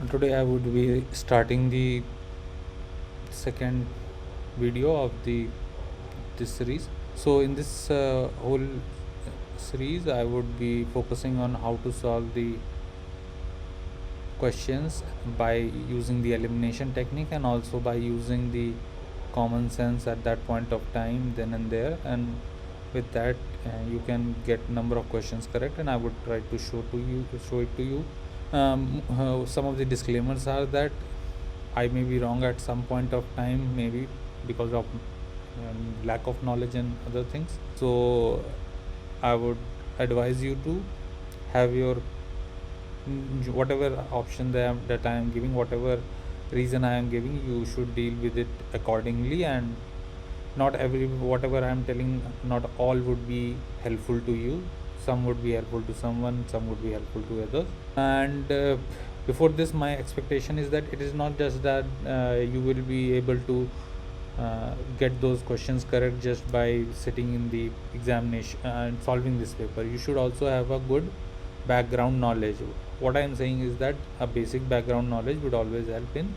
Today I would be starting the second video of the this series. So in this whole series, I would be focusing on how to solve the questions by using the elimination technique and also by using the common sense at that point of time, then and there. And with that, you can get number of questions correct, and I would try to show it to you. Some of the disclaimers are that I may be wrong at some point of time, maybe because of lack of knowledge and other things. So I would advise you to have your whatever option that I am giving, whatever reason I am giving, you should deal with it accordingly. And not every whatever I am telling, not all would be helpful to you. Some would be helpful to someone, some would be helpful to others. And before this, my expectation is that it is not just that you will be able to get those questions correct just by sitting in the examination and solving this paper. You should also have a good background knowledge. What I am saying is that a basic background knowledge would always help in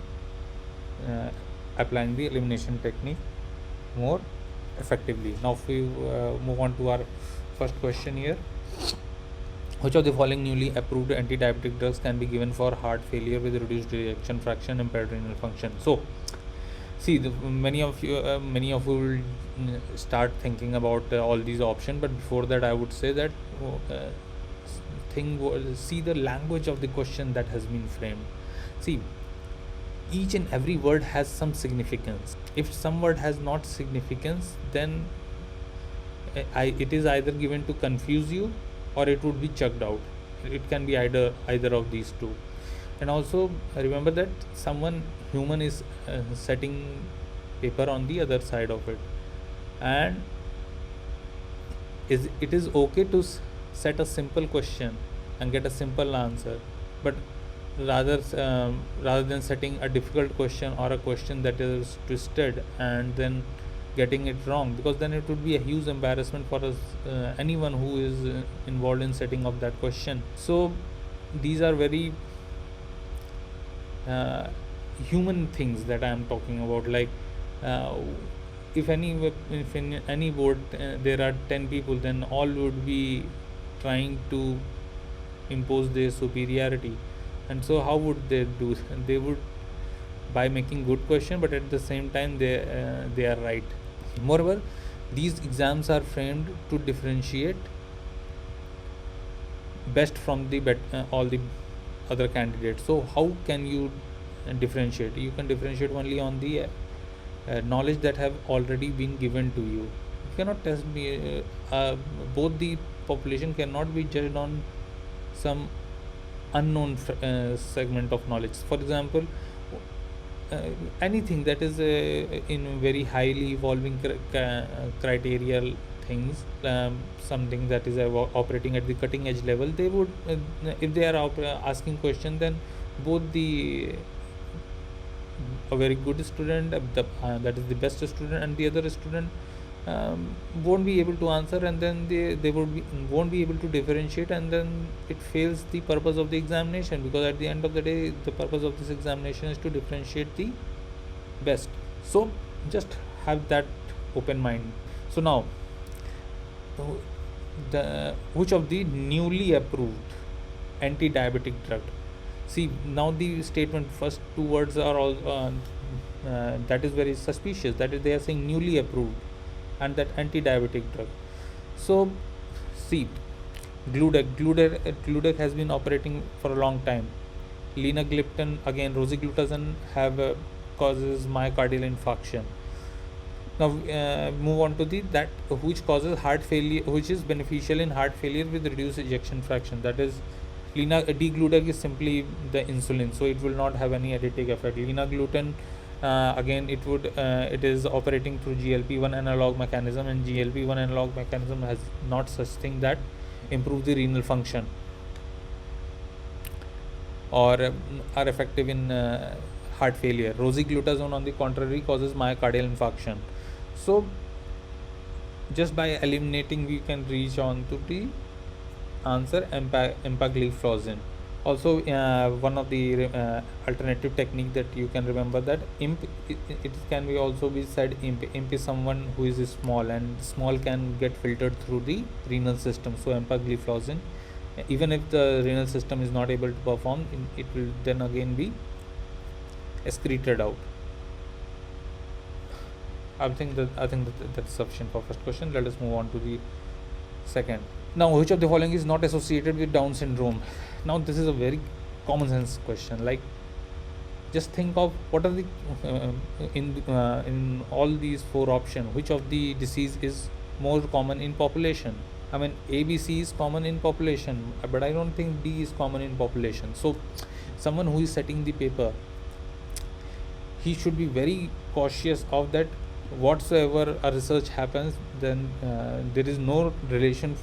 applying the elimination technique more effectively. Now, if we move on to our first question here. Which of the following newly approved anti-diabetic drugs can be given for heart failure with reduced ejection fraction, impaired renal function? So, see, many of you will start thinking about all these options. But before that, I would say that see the language of the question that has been framed. See, each and every word has some significance. If some word has not significance, then it is either given to confuse you or it would be chucked out. It can be either of these two. And also remember that someone human is setting paper on the other side of it, and it is okay to set a simple question and get a simple answer, but rather than setting a difficult question or a question that is twisted and then getting it wrong, because then it would be a huge embarrassment for us, anyone who is involved in setting up that question. So these are very human things that I am talking about. Like uh, if in any board there are 10 people, then all would be trying to impose their superiority. And so how would they do? They would by making good question, but at the same time they are right. Moreover, these exams are framed to differentiate best from the all the other candidates. So how can you differentiate? You can differentiate only on the knowledge that have already been given to you. You cannot test me. Both the population cannot be judged on some unknown segment of knowledge. For example, anything that is in very highly evolving criterial things, something that is operating at the cutting edge level, they would if they are asking question, then both the a very good student, that is the best student, and the other student won't be able to answer, and then won't be able to differentiate, and then it fails the purpose of the examination, because at the end of the day the purpose of this examination is to differentiate the best. So just have that open mind. So now, the which of the newly approved anti-diabetic drug? See, now the statement first two words are all that is very suspicious, that is they are saying newly approved and that anti-diabetic drug. So see, gludec has been operating for a long time. Linagliptin, again rosiglitazone, have causes myocardial infarction. Now move on to the that which causes heart failure, which is beneficial in heart failure with reduced ejection fraction. That is D-gludec is simply the insulin, so it will not have any additive effect. Linagliptin, again it is operating through GLP-1 analog mechanism, and GLP-1 analog mechanism has not such thing that improve the renal function or are effective in heart failure. Rosiglitazone, on the contrary, causes myocardial infarction. So just by eliminating, we can reach on to the answer, empagliflozin. Also, one of the alternative technique that you can remember, that imp, it can be also be said imp is someone who is small, and small can get filtered through the renal system. So empagliflozin, even if the renal system is not able to perform, it will then again be excreted out. I think that that's sufficient for first question. Let us move on to the second. Now, which of the following is not associated with Down syndrome? Now, this is a very common sense question. Like, just think of what are the in all these four options, which of the disease is more common in population? I mean, ABC is common in population, but I don't think D is common in population. So, someone who is setting the paper, he should be very cautious of that. Whatsoever a research happens, then there is no relation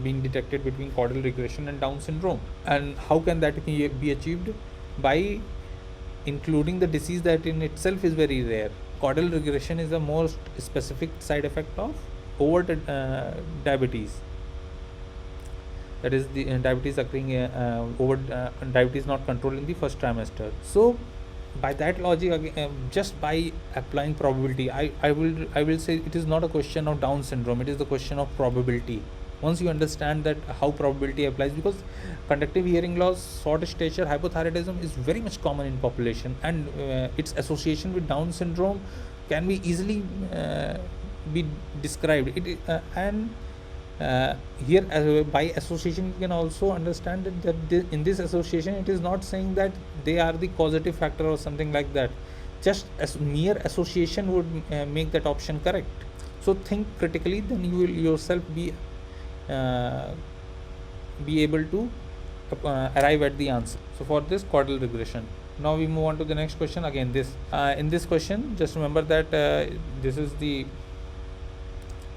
being detected between caudal regression and Down syndrome. And how can that be achieved? By including the disease that in itself is very rare. Caudal regression is the most specific side effect of overt diabetes. That is the diabetes occurring over diabetes not controlled in the first trimester. So by that logic, just by applying probability, I will say it is not a question of Down syndrome, it is the question of probability. Once you understand that how probability applies, because conductive hearing loss, short stature, hypothyroidism is very much common in population, and its association with Down syndrome can be easily be described. And here by association, you can also understand that in this association, it is not saying that they are the causative factor or something like that. Just as mere association would make that option correct. So think critically, then you will yourself be able to arrive at the answer. So for this, caudal regression. Now we move on to the next question. Again, this in this question, just remember that this is the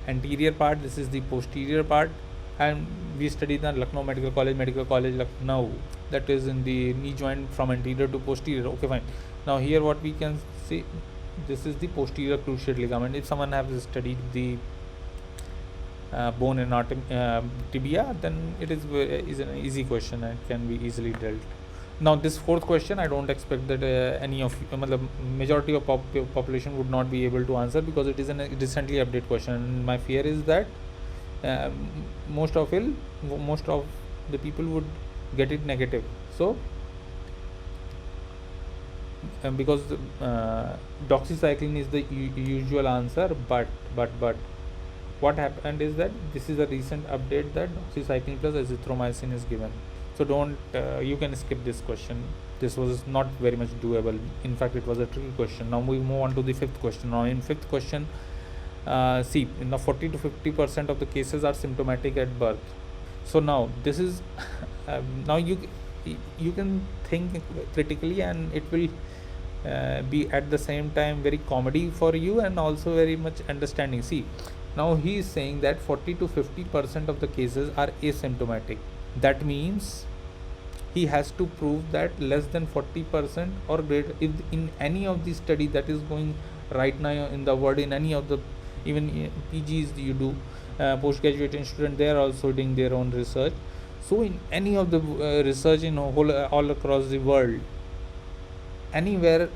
anterior part, this is the posterior part, and we studied the Lucknow Medical College Lucknow, that is in the knee joint from anterior to posterior. Okay, fine. Now here what we can see, this is the posterior cruciate ligament. If someone has studied the bone anatomy, tibia, then it is an easy question and can be easily dealt. Now this fourth question, I don't expect that any of the majority of population would not be able to answer, because it is a recently updated question, and my fear is that most of the people would get it negative. So because doxycycline is the usual answer, but what happened is that this is a recent update that doxycycline plus azithromycin is given. So don't you can skip this question. This was not very much doable. In fact, it was a tricky question. Now we move on to the fifth question. Now in fifth question, see, in the 40 to 50% of the cases are symptomatic at birth. So now this is now you can think critically, and it will be at the same time very comedy for you and also very much understanding. See, now he is saying that 40 to 50% of the cases are asymptomatic. That means he has to prove that less than 40% or greater, if in any of the study that is going right now in the world, in any of the even PGs you do, postgraduate student, they are also doing their own research. So in any of the research in all across the world, anywhere,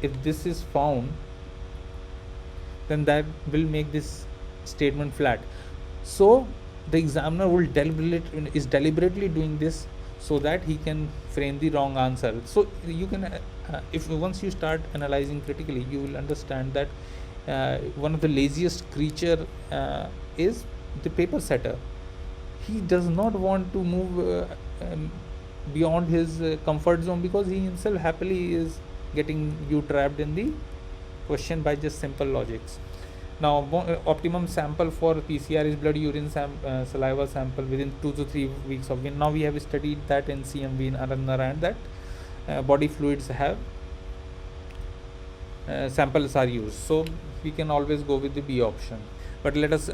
if this is found, then that will make this statement flat. So the examiner is deliberately doing this so that he can frame the wrong answer. So you can if once you start analyzing critically, you will understand that one of the laziest creature is the paper setter. He does not want to move beyond his comfort zone, because he himself happily is getting you trapped in the question by just simple logics. Now optimum sample for PCR is blood, urine, saliva sample within 2 to 3 weeks of now we have studied that in CMV in another, and that body fluids have samples are used, so we can always go with the B option. But let us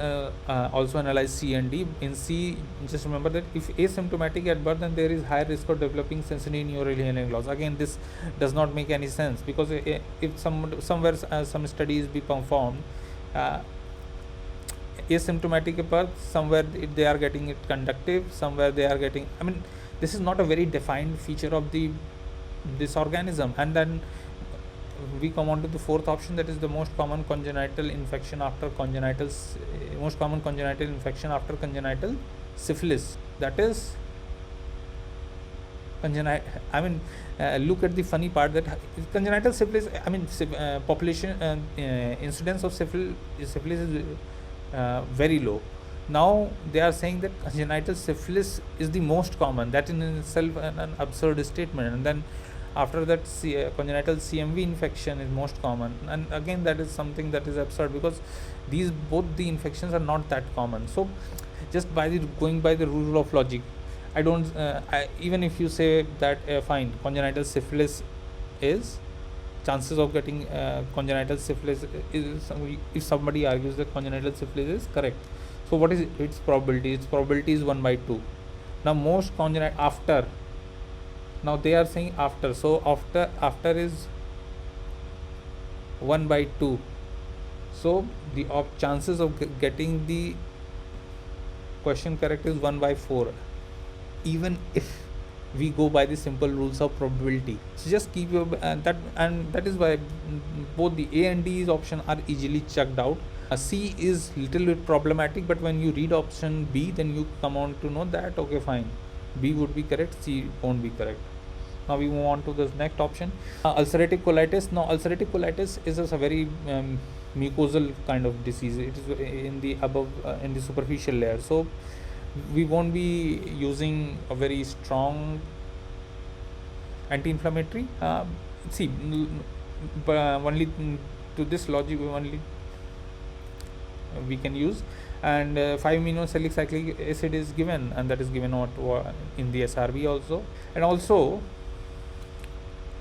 also analyze C and D. In C, just remember that if asymptomatic at birth, then there is higher risk of developing sensory neural hearing loss. Again, this does not make any sense, because if somewhere some studies be performed, asymptomatic at birth, somewhere they are getting it conductive, somewhere they are getting, this is not a very defined feature of this organism. And then we come on to the fourth option, that is the most common congenital infection after congenital syphilis. That is look at the funny part, that congenital syphilis, population incidence of syphilis is very low. Now they are saying that congenital syphilis is the most common. That in itself an absurd statement. And then after that, congenital CMV infection is most common. And again, that is something that is absurd, because both the infections are not that common. So just going by the rule of logic, I don't even if you say that fine, congenital syphilis is chances of getting congenital syphilis is, if somebody argues that congenital syphilis is correct, so what is its probability? Its probability is 1/2. Now most congenital after, now they are saying after, so after is 1/2. So the chances of getting the question correct is 1/4, even if we go by the simple rules of probability. So just keep your that is why both the A and D's option are easily checked out. C is little bit problematic, but when you read option B, then you come on to know that okay fine, B would be correct, C won't be correct. Now we move on to the next option, ulcerative colitis. Now ulcerative colitis is a very mucosal kind of disease. It is in the in the superficial layer, so we won't be using a very strong anti-inflammatory. Only to this logic only we can use, and 5-aminosalicylic cyclic acid is given, and that is given in the SRB also. And also,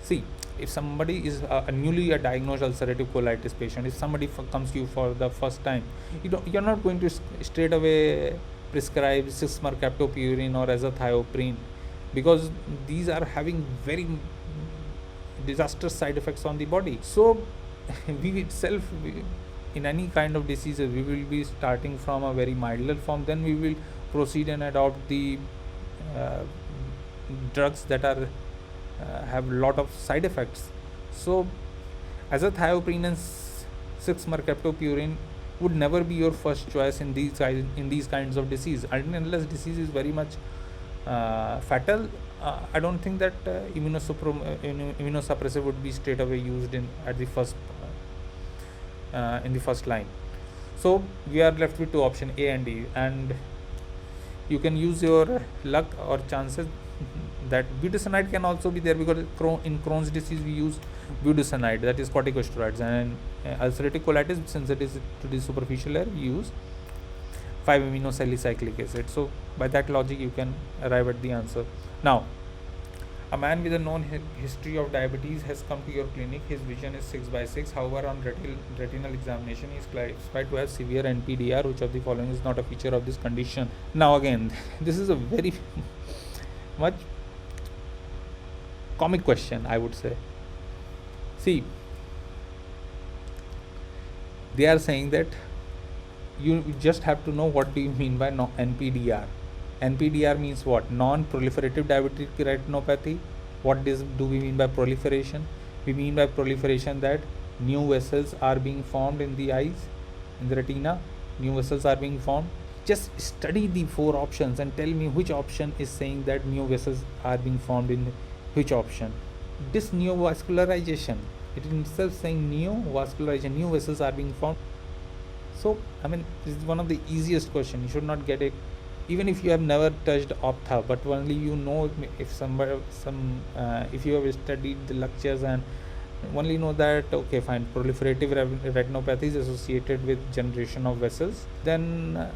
see, if somebody is a newly diagnosed ulcerative colitis patient, if somebody comes to you for the first time, you're not going to straight away prescribe 6-mercaptopurine or azathioprine, because these are having very disastrous side effects on the body. So we itself, in any kind of diseases, we will be starting from a very milder form, then we will proceed and adopt the drugs that are have a lot of side effects. So azathioprine and 6-mercaptopurine would never be your first choice in these kinds of disease, unless disease is very much fatal. I don't think that immunosuppressive would be straight away used in the first line. So we are left with two options, A and D, and you can use your luck or chances that budesonide can also be there, because in Crohn's disease we use budesonide, that is corticosteroids, and ulcerative colitis, since it is to the superficial layer, we use 5-aminosalicylic acid. So by that logic you can arrive at the answer. Now, a man with a known history of diabetes has come to your clinic. His vision is 6/6. However, on retinal examination, he is classified to have severe NPDR. Which of the following is not a feature of this condition? Now again, this is a very much comic question, I would say. See, they are saying that you just have to know what do you mean by NPDR. NPDR means what? Non-proliferative diabetic retinopathy. What do we mean by proliferation? We mean by proliferation that new vessels are being formed in the eyes, in the retina. New vessels are being formed. Just study the 4 options and tell me which option is saying that new vessels are being formed in which option. This neovascularization, it is itself saying neovascularization, new vessels are being formed. So, this is one of the easiest questions. You should not get it, even if you have never touched ophtha, but only you know if if you have studied the lectures and only know that okay fine, proliferative retinopathy is associated with generation of vessels, then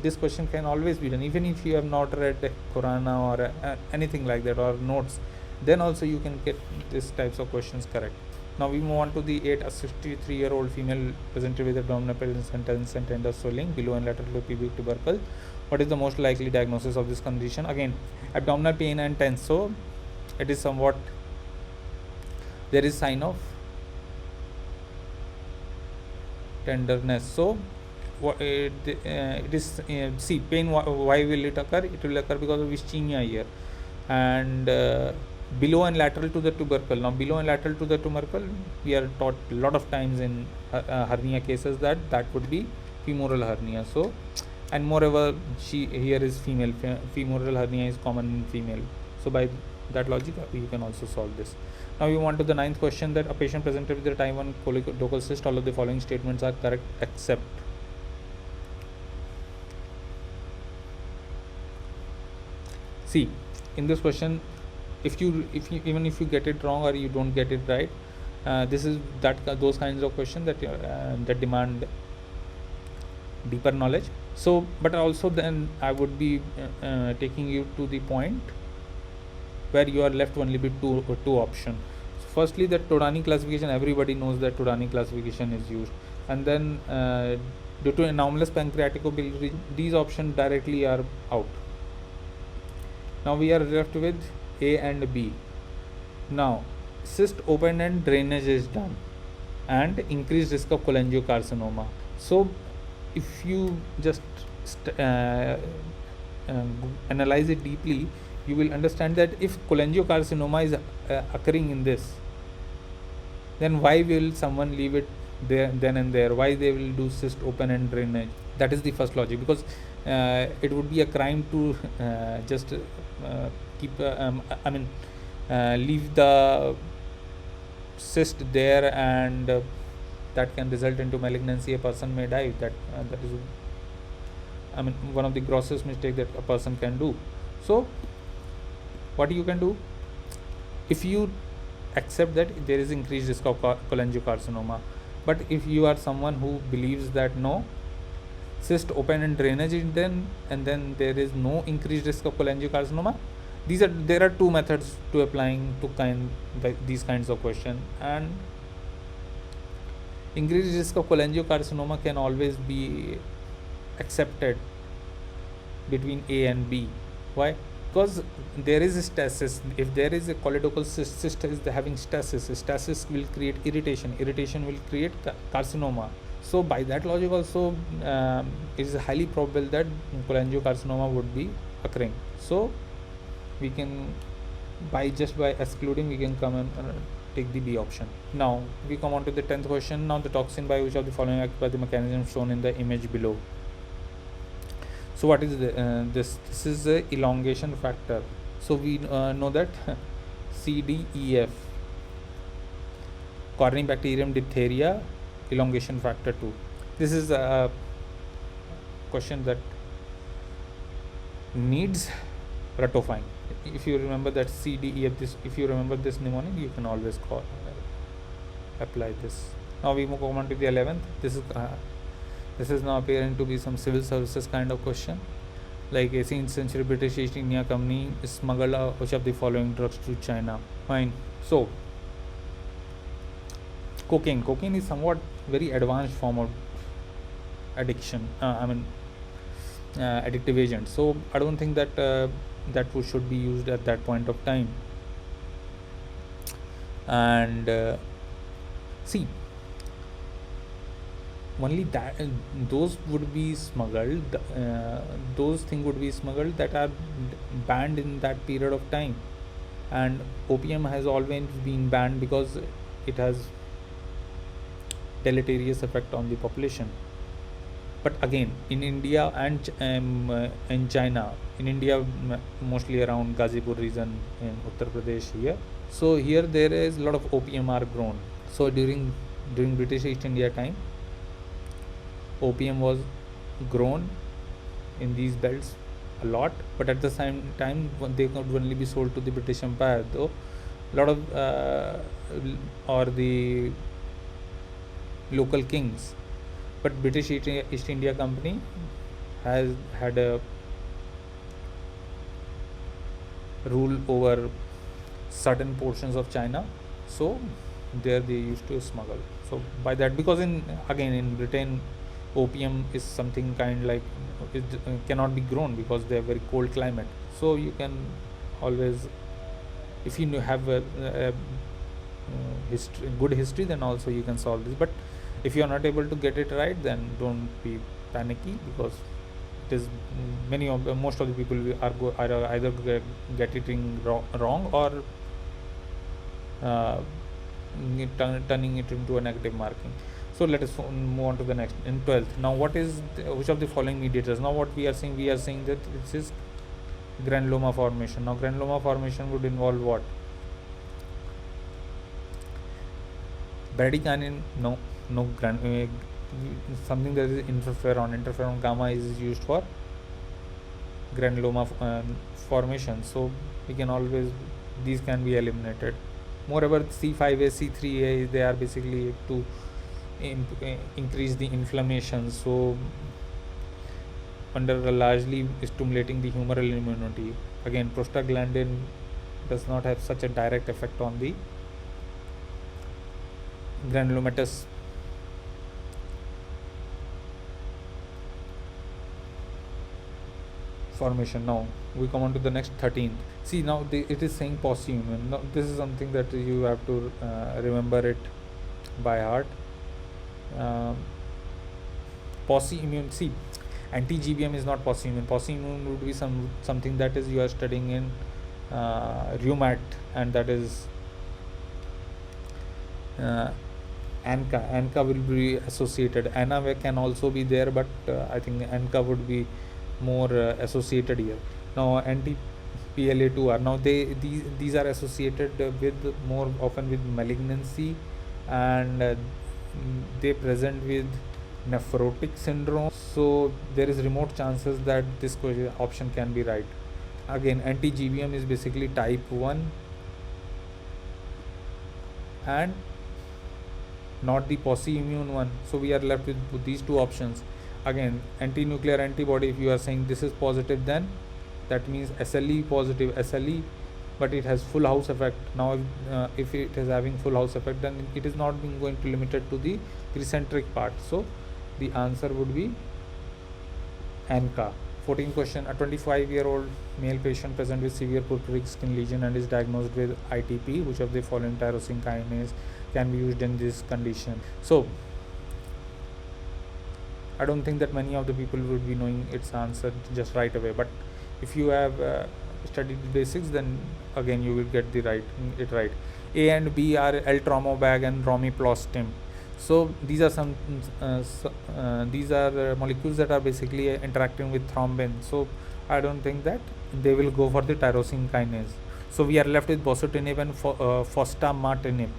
this question can always be done, even if you have not read Quran or anything like that or notes, then also you can get these types of questions correct. Now we move on to the 8. A 63-year-old female presented with abdominal pain and tender swelling below and lateral pubic tubercle. What is the most likely diagnosis of this condition? Again, abdominal pain and tense, so it is somewhat, there is sign of tenderness. So it is see pain. Why will it occur? It will occur because of ischemia here, and below and lateral to the tubercle. Now below and lateral to the tubercle, we are taught a lot of times in hernia cases that would be femoral hernia. So, and moreover, she here is female. Femoral hernia is common in female. So by that logic, you can also solve this. Now we want to the ninth question, that a patient presented with a type 1 colicoidal cyst, all of the following statements are correct except. See, in this question, if you even if you get it wrong or you don't get it right, this is those kinds of questions that demand deeper knowledge. So, but also then I would be taking you to the point where you are left only with two options. So firstly, that Torani classification, everybody knows that Torani classification is used, and then due to anomalous pancreaticobiliary, these options directly are out. Now we are left with A and B. Now cyst open and drainage is done, and increased risk of cholangiocarcinoma. So if you just analyze it deeply, you will understand that if cholangiocarcinoma is occurring in this, then why will someone leave it there then and there? Why they will do cyst open and drainage? That is the first logic, because it would be a crime to just keep leave the cyst there, and that can result into malignancy. A person may die. That is one of the grossest mistake that a person can do. So what you can do, if you accept that there is increased risk of cholangiocarcinoma, but if you are someone who believes that no, cyst open and drainage is then, and then there is no increased risk of cholangiocarcinoma, there are two methods to applying to these kinds of question. And increased risk of cholangiocarcinoma can always be accepted between A and B. Why? Because there is a stasis. If there is a colidocal cyst is having stasis will create irritation will create carcinoma. So by that logic also, it is highly probable that cholangiocarcinoma would be occurring. So we can, by excluding, we can come and take the B option. Now we come on to the 10th question. Now the toxin by which of the following act by the mechanism shown in the image below. So what is this? This is the elongation factor. So we know that CDEF, Corynebacterium diphtheria, elongation factor 2. This is a question that needs ratifying. If you remember that CDEF, if you remember this mnemonic, you can always apply this. Now we move on to the 11th. This is now appearing to be some civil services kind of question, like 18th century British East India Company smuggled which of the following drugs to China. Fine. So cocaine is somewhat very advanced form of addiction, addictive agent. So I don't think that that should be used at that point of time. And see, only that those would be smuggled, those things would be smuggled that are banned in that period of time. And opium has always been banned because it has deleterious effect on the population. But again, in India and in China, in India mostly around Gazipur region in Uttar Pradesh here, so here there is a lot of opium are grown. So during British East India time, opium was grown in these belts a lot, but at the same time they could only be sold to the British Empire, though a lot of or the local kings. But British East India Company has had a rule over certain portions of China, so there they used to smuggle. So by that, because in Britain, opium is something kind like it cannot be grown because they have very cold climate. So you can always, if you have a good history, then also you can solve this. But if you are not able to get it right, then don't be panicky, because it is many of most of the people are either get it wrong, or uh, turning it into a negative marking. So let us move on to the next. In 12th, now what is which of the following mediators? Now what we are saying that this is granuloma formation. Now granuloma formation would involve what? Bradykinin? No, no. Something that is interferon gamma is used for granuloma formation, so we can always, these can be eliminated. Moreover, C5a, C3a, they are basically to increase the inflammation, so under largely stimulating the humoral immunity. Again, prostaglandin does not have such a direct effect on the granulomatous formation. Now we come on to the next 13th. See, now it is saying post-immune. Now this is something that you have to remember it by heart. Post-immune, see, anti-GBM is not post-immune. Post-immune would be something that is you are studying in rheumat, and that is ANCA. ANCA will be associated. ANA can also be there, but I think ANCA would be more associated here. Now anti-PLA2R. Now these are associated with more often with malignancy, and they present with nephrotic syndrome. So there is remote chances that this option can be right. Again, anti-GBM is basically type 1 and not the post-immune one. So we are left with these two options. Again, anti-nuclear antibody, if you are saying this is positive, then that means SLE positive, SLE, but it has full house effect. Now if it is having full house effect, then it is not being going to limited to the precentric part. So the answer would be ANCA. 14th question. A 25-year-old male patient present with severe purpuric skin lesion and is diagnosed with ITP. Which of the following tyrosine kinase can be used in this condition? So I don't think that many of the people would be knowing its answer just right away, but if you have studied the basics, then again you will get it right. A and B are L-tromobag and romiplostim. So these are these are molecules that are basically interacting with thrombin. So I don't think that they will go for the tyrosine kinase. So we are left with bosutinib and fostamatinib.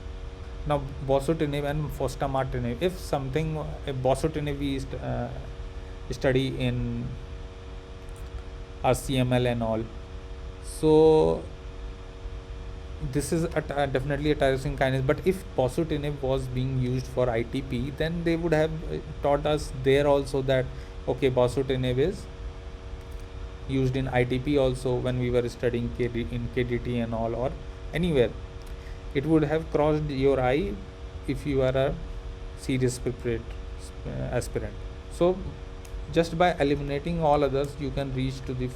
Now bosutinib and fostamatinib, if bosutinib we study in RCML and all, so this is definitely a tyrosine kinase. But if bosutinib was being used for ITP, then they would have taught us there also that okay, bosutinib is used in ITP also when we were studying in KDT and all, or anywhere. It would have crossed your eye if you are a serious preparate aspirant. So just by eliminating all others, you can reach to the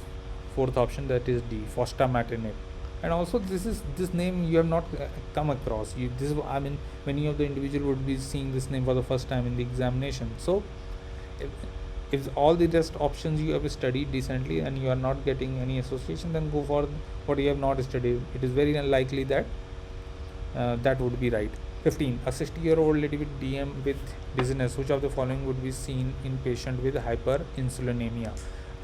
fourth option, that is D, fostamatinib. And also this name you have not come across. I mean, many of the individual would be seeing this name for the first time in the examination. So if all the rest options you have studied decently and you are not getting any association, then go for what you have not studied. It is very unlikely that that would be right. 15. A 60-year-old lady with DM with dizziness, which of the following would be seen in patient with hyperinsulinemia?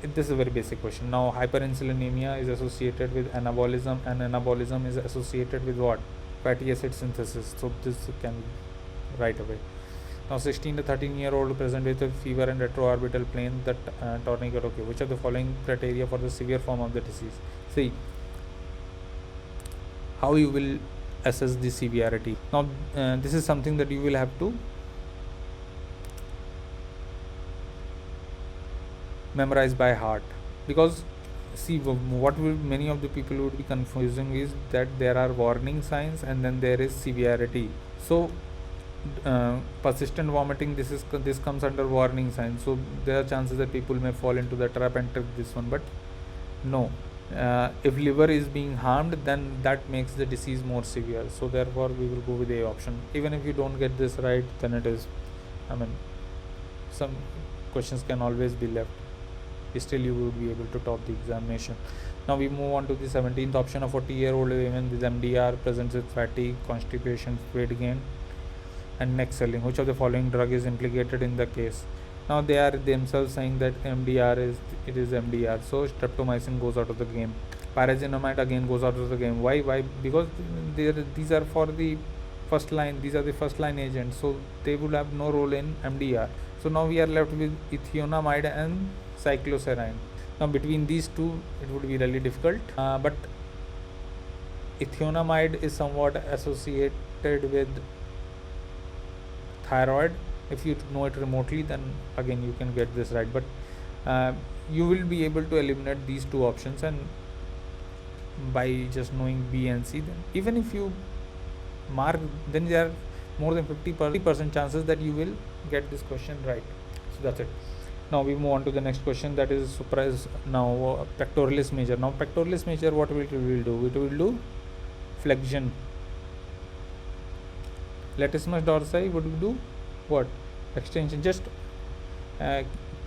This is a very basic question. Now hyperinsulinemia is associated with anabolism, and anabolism is associated with what? Fatty acid synthesis. So this can be right away. Now 16 to 13-year-old present with a fever and retroorbital plane, that tourniquet. Okay, which of the following criteria for the severe form of the disease? See how you will assess the severity. Now this is something that you will have to memorize by heart, because see what many of the people would be confusing is that there are warning signs and then there is severity. So persistent vomiting, this comes under warning signs, so there are chances that people may fall into the trap and take this one. But no, if liver is being harmed, then that makes the disease more severe. So therefore we will go with A option. Even if you don't get this right, then it is, I mean, questions can always be left. Still you would be able to top the examination. Now we move on to the 17th option. A 40-year-old woman with MDR presents with fatigue, constipation, weight gain, and neck swelling. Which of the following drug is implicated in the case? Now they are themselves saying that it is MDR, so streptomycin goes out of the game. Pyrazinamide again goes out of the game. Why? Because these are for the first line. These are the first line agents, so they would have no role in MDR. So now we are left with ethionamide and cycloserine. Now between these two, it would be really difficult. But ethionamide is somewhat associated with thyroid. If you know it remotely, then again you can get this right. But you will be able to eliminate these two options, and by just knowing B and C, then even if you mark, then there are more than 50% chances that you will get this question right. So that's it. Now we move on to the next question, that is pectoralis major. Now pectoralis major, what we will do? We will do flexion. Latissimus dorsi would do what? Extension. Just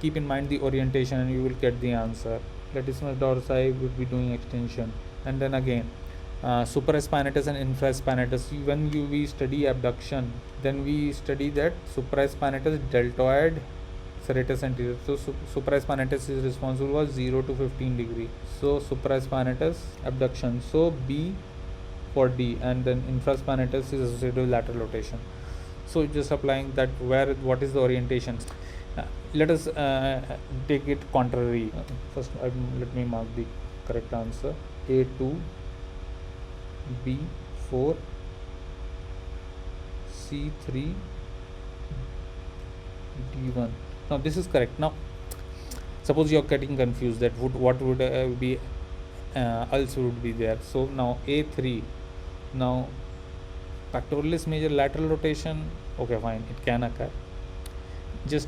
keep in mind the orientation and you will get the answer. Latissimus dorsi would be doing extension. And then again, supraspinatus and infraspinatus. When we study abduction, then we study that supraspinatus, deltoid, serratus anterior. So supraspinatus is responsible for 0 to 15 degree. So supraspinatus abduction. So B for D, and then infraspinatus is associated with lateral rotation. So just applying that, what is the orientation? Let us take it contrary. First let me mark the correct answer. A2, B4, C3, D1. Now this is correct. Now suppose you are getting confused that what would be else would be there. So now A3, now pectoralis major lateral rotation, okay fine, it can occur. Just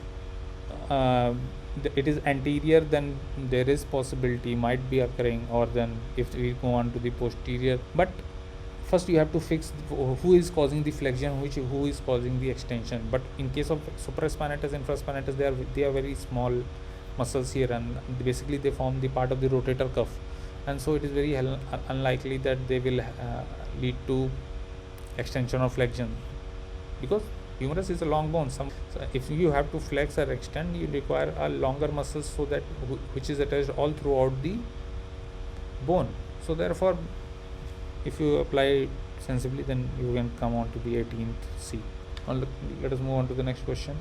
it is anterior, then there is possibility might be occurring, or then if we go on to the posterior. But first you have to fix who is causing the flexion, who is causing the extension. But in case of supraspinatus, infraspinatus, they are very small muscles here, and basically they form the part of the rotator cuff, and so it is very unlikely that they will lead to extension or flexion, because humerus is a long bone. So if you have to flex or extend, you require a longer muscle, so that which is attached all throughout the bone. So therefore, if you apply sensibly, then you can come on to the 18th C. Now let us move on to the next question.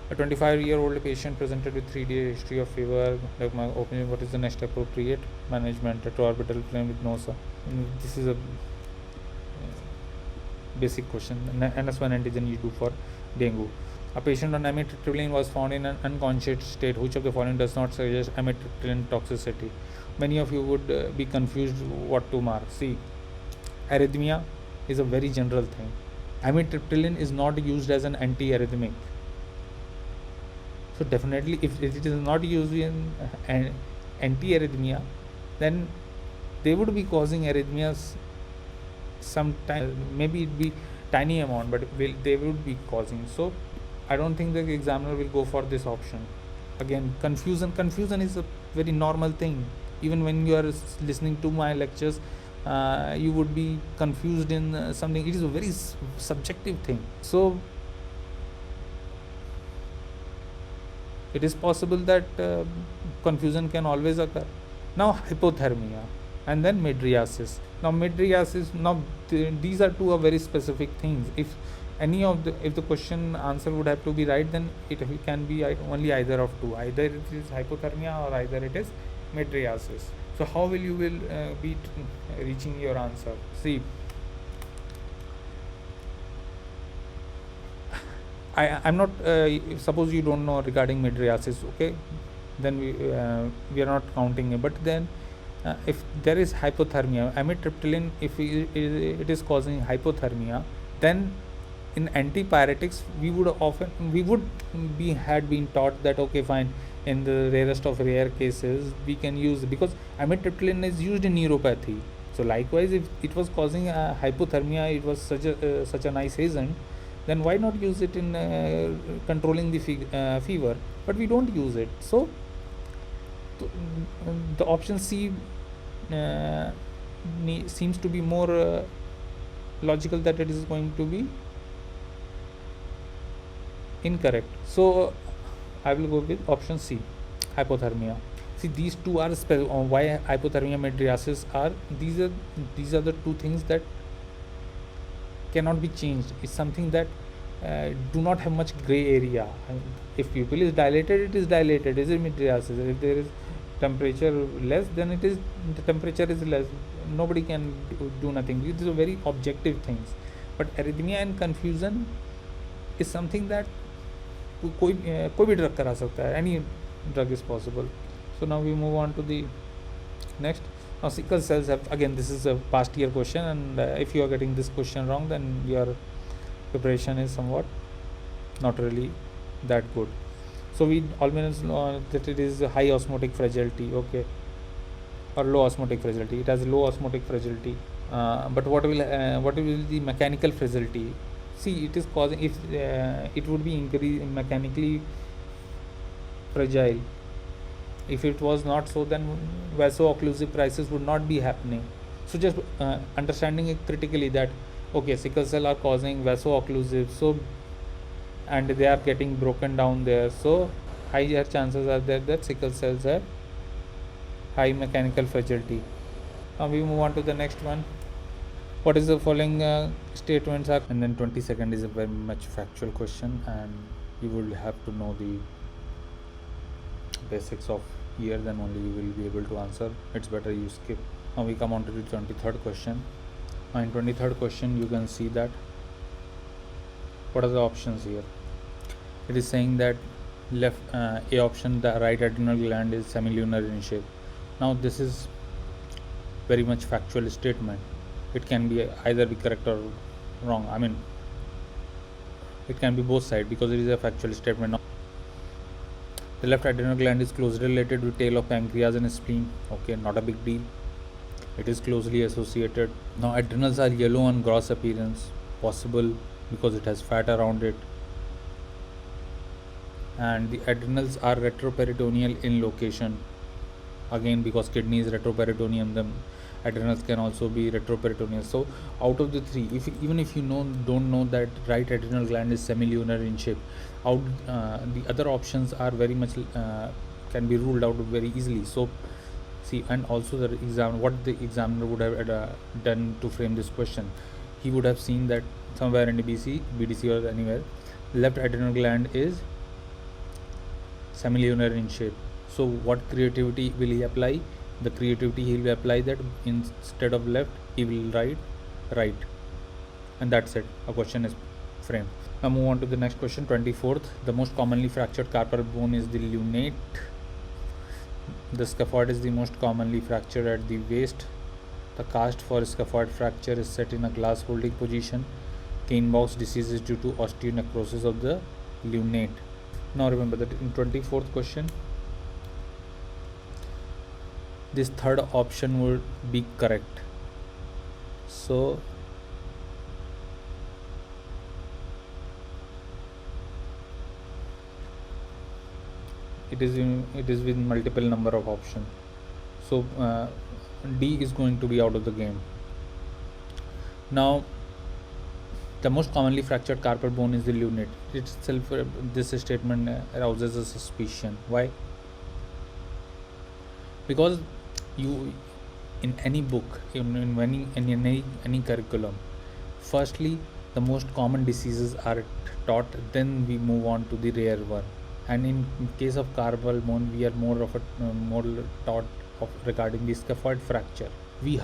A 25-year-old patient presented with 3-day history of fever. Like my opinion, what is the next appropriate management? Retroorbital plane with NOSA. This is a basic question. NS1 antigen you do for dengue. A patient on amitriptyline was found in an unconscious state. Which of the following does not suggest amitriptyline toxicity? Many of you would be confused what to mark. See, arrhythmia is a very general thing. Amitriptyline is not used as an anti-arrhythmic. So definitely, if it is not used in anti-arrhythmia, then they would be causing arrhythmias sometime. Maybe it be tiny amount, but they would be causing. So I don't think the examiner will go for this option. Again, confusion is a very normal thing. Even when you are listening to my lectures, you would be confused in something. It is a very subjective thing. So it is possible that confusion can always occur. Now hypothermia and then midriasis. Now midriasis, these are two very specific things. If the question answer would have to be right, then it can be only either of two. Either it is hypothermia or either it is midriasis. So how will you be reaching your answer? See, I'm not suppose you don't know regarding midriasis, okay, then we are not counting it. But then if there is hypothermia, amitriptyline, if it is causing hypothermia, then in antipyretics we would had been taught that okay fine, in the rarest of rare cases we can use, because amitriptyline is used in neuropathy. So likewise, if it was causing hypothermia, it was such a nice agent, then why not use it in controlling the fever? But we don't use it. So the option C seems to be more logical, that it is going to be incorrect. So I will go with option C, hypothermia. See, these two are why hypothermia mydriasis are, these are the two things that cannot be changed. It's something that do not have much gray area. If pupil is dilated, it is dilated, is it mydriasis. If there is temperature less, then it is, the temperature is less, nobody can do nothing. These are very objective things. But arrhythmia and confusion is something that कोई भी drug करा सकता है, any drug is possible. So now we move on to the next. Now sickle cells have, again this is a past year question, and if you are getting this question wrong, then your preparation is somewhat not really that good. So we always know that it is high osmotic fragility, okay, or low osmotic fragility. It has low osmotic fragility, but what will the mechanical fragility? See, it is causing, if it would be mechanically fragile. If it was not so, then vaso-occlusive crisis would not be happening. So just understanding it critically, that okay, sickle cell are causing vaso-occlusive, so, and they are getting broken down there, so higher chances are there that sickle cells have high mechanical fragility. Now we move on to the next one. What is the following statements are, and then 22nd is a very much factual question, and you will have to know the basics of here, then only you will be able to answer. It's better you skip. Now we come on to the 23rd question. Now in 23rd question you can see that what are the options here. It is saying that left A option, the right adrenal gland is semilunar in shape. Now this is very much factual statement. It can be either be correct or wrong. I mean, it can be both sides, because it is a factual statement. Now, the left adrenal gland is closely related with tail of pancreas and spleen. Okay, not a big deal. It is closely associated. Now adrenals are yellow on gross appearance, possible because it has fat around it. And the adrenals are retroperitoneal in location, again because kidney is retroperitoneum, then adrenals can also be retroperitoneal. So out of the three, even if you don't know that right adrenal gland is semilunar in shape, the other options are very much can be ruled out very easily. So see, and also the what the examiner would have done to frame this question, he would have seen that somewhere in the BDC or anywhere, left adrenal gland is semilunar in shape. So what creativity will he apply? The creativity he will apply that instead of left he will write right, and that's it. A question is framed. Now move on to the next question, 24th. The most commonly fractured carpal bone is the lunate. The scaphoid is the most commonly fractured at the waist. The cast for scaphoid fracture is set in a glass holding position. Kienbauch's disease is due to osteonecrosis of the lunate. Now remember that in 24th question, this third option would be correct. So it is with multiple number of options. So D is going to be out of the game. Now the most commonly fractured carpal bone is the lunate. Itself, this statement arouses a suspicion. Why? Because you, in any book, in any curriculum, firstly the most common diseases are taught, then we move on to the rare one. And in case of carpal bone, we are more taught of regarding the scaphoid fracture. We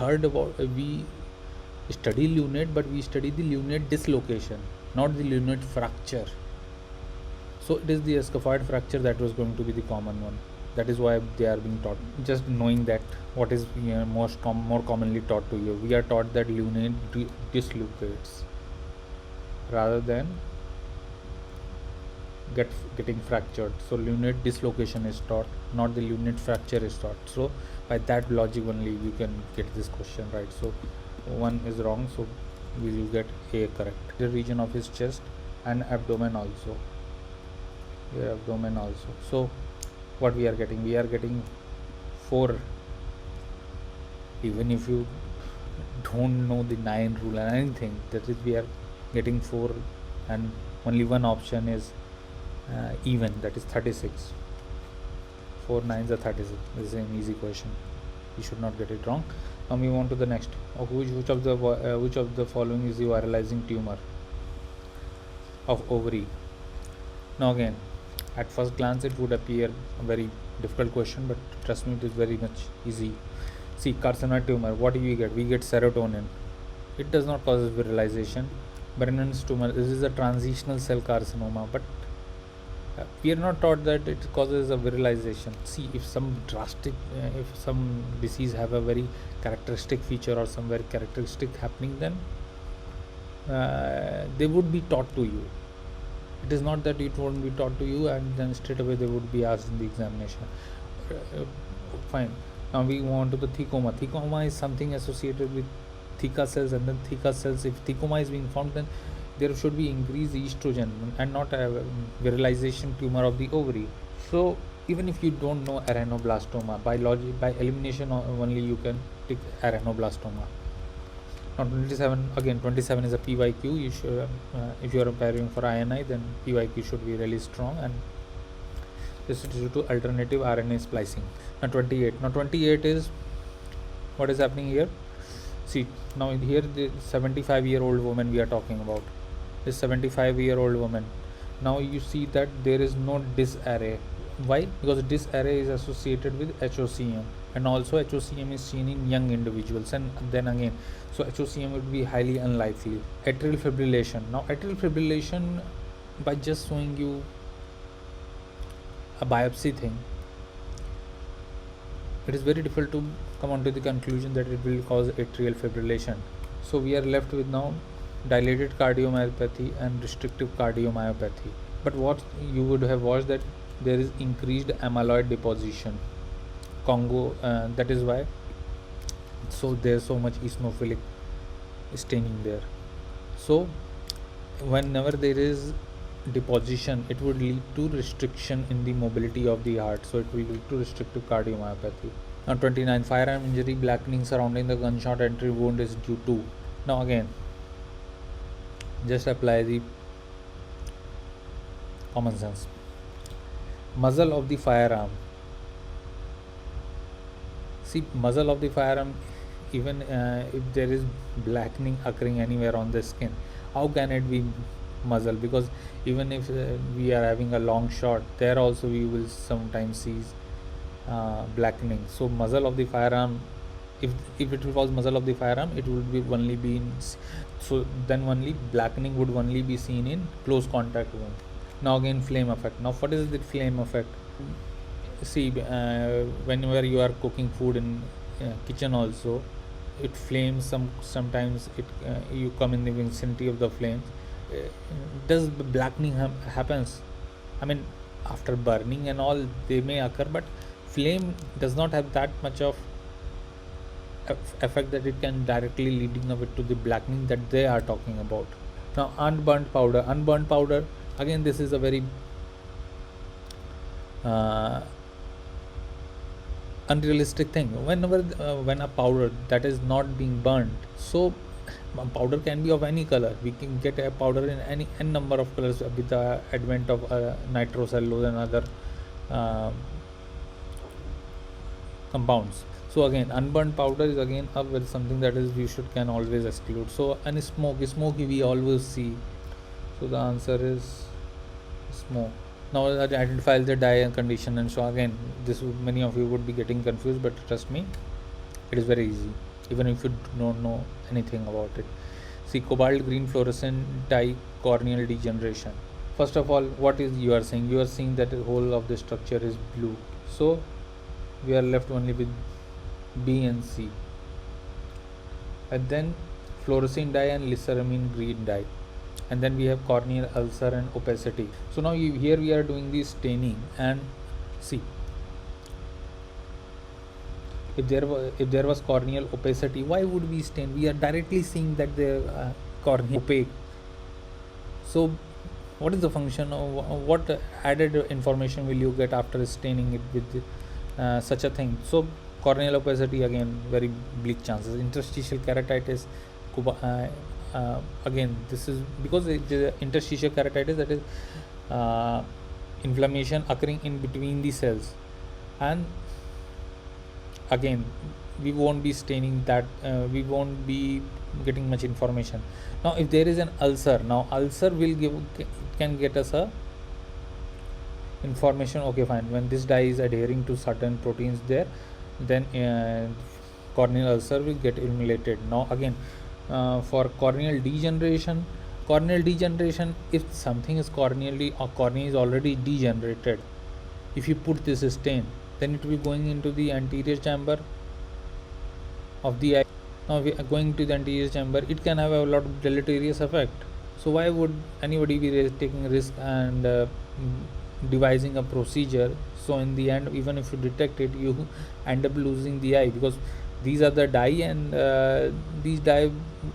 study lunate, but we study the lunate dislocation, not the lunate fracture. So it is the scaphoid fracture that was going to be the common one. That is why they are being taught. Just knowing that what is more commonly taught to you. We are taught that lunate dislocates rather than getting fractured. So lunate dislocation is taught, not the lunate fracture is taught. So by that logic only you can get this question right. So one is wrong, so we will get A correct. The region of his chest and abdomen also. Your abdomen also. So what we are getting? We are getting 4. Even if you don't know the 9 rule and anything, that is, we are getting 4, and only one option is even, that is 36. 4 9s are 36. This is an easy question, you should not get it wrong. Now we move on to the next. Which of the following is the viralizing tumor of ovary? Now again, at first glance it would appear a very difficult question, but trust me, it is very much easy. See, carcinoid tumor, what do we get? We get serotonin. It does not cause virilization. Brennan's tumor, this is a transitional cell carcinoma, but we are not taught that it causes a virilization. See, if some drastic, if some disease have a very characteristic feature or some very characteristic happening, then they would be taught to you. It is not that it won't be taught to you and then straight away they would be asked in the examination. Fine. Now we move on to the thecoma. Thecoma is something associated with theca cells, and then theca cells, if thecoma is being formed, then there should be increased estrogen and not a virilization tumor of the ovary. So even if you don't know arachnoblastoma, by elimination only you can pick arachnoblastoma. Now 27, again 27 is a PYQ. You should, if you are preparing for INI, then PYQ should be really strong, and this is due to alternative RNA splicing. Now 28. Now 28 is, what is happening here? See, now here the 75-year-old woman we are talking about. This 75-year-old woman. Now you see that there is no disarray. Why? Because disarray is associated with HOCM, and also HOCM is seen in young individuals, and then again, so HOCM would be highly unlikely. Atrial fibrillation. Now atrial fibrillation, by just showing you a biopsy thing, it is very difficult to come on to the conclusion that it will cause atrial fibrillation. So we are left with now dilated cardiomyopathy and restrictive cardiomyopathy. But what you would have watched that there is increased amyloid deposition, Congo, that is why so there's so much eosinophilic staining there. So whenever there is deposition, it would lead to restriction in the mobility of the heart, so it will lead to restrictive cardiomyopathy. Now 29, firearm injury, blackening surrounding the gunshot entry wound is due to. Now again, just apply the common sense. Muzzle of the firearm. See, muzzle of the firearm, even if there is blackening occurring anywhere on the skin, how can it be muzzle? Because even if we are having a long shot, there also we will sometimes see blackening. So muzzle of the firearm, if it was muzzle of the firearm, it would be only be in, so then only blackening would only be seen in close contact wound. Now again, flame effect. Now what is the flame effect? See, whenever you are cooking food in kitchen also, it flames. Sometimes it you come in the vicinity of the flames. Does the blackening happens? I mean, after burning and all, they may occur, but flame does not have that much of effect that it can directly leading away to the blackening that they are talking about. Now unburnt powder. Unburnt powder, again, this is a very unrealistic thing. Whenever when a powder that is not being burnt, so powder can be of any color. We can get a powder in any n number of colors with the advent of nitrocellulose and other compounds. So again, unburnt powder is again with something that is you can always exclude. So, and smoke we always see. So the answer is smoke. Now identify the dye condition, and so again, this many of you would be getting confused, but trust me, it is very easy, even if you don't know anything about it. See, cobalt green fluorescent dye, corneal degeneration. First of all, what is you are saying? You are saying that the whole of the structure is blue. So we are left only with B and C. And then fluorescein dye and lyseramine green dye. And then we have corneal ulcer and opacity. So now here we are doing the staining, and see, if there was corneal opacity, why would we stain? We are directly seeing that the cornea opaque. So What is the function of what added information will you get after staining it with such a thing? So corneal opacity, again very bleak chances. Interstitial keratitis, again this is because the interstitial keratitis, that is uh, inflammation occurring in between the cells, and again we won't be staining that, we won't be getting much information. Now if there is an ulcer, now ulcer will give, can get us a information. Okay, fine, when this dye is adhering to certain proteins there, then corneal ulcer will get eliminated. Now again, for corneal degeneration, if something is corneally, or cornea is already degenerated, if you put this stain, then it will be going into the anterior chamber of the eye. Now we are going to the anterior chamber, it can have a lot of deleterious effect. So why would anybody be taking risk and devising a procedure? So in the end, even if you detect it, you end up losing the eye, because these are the dye, and these dye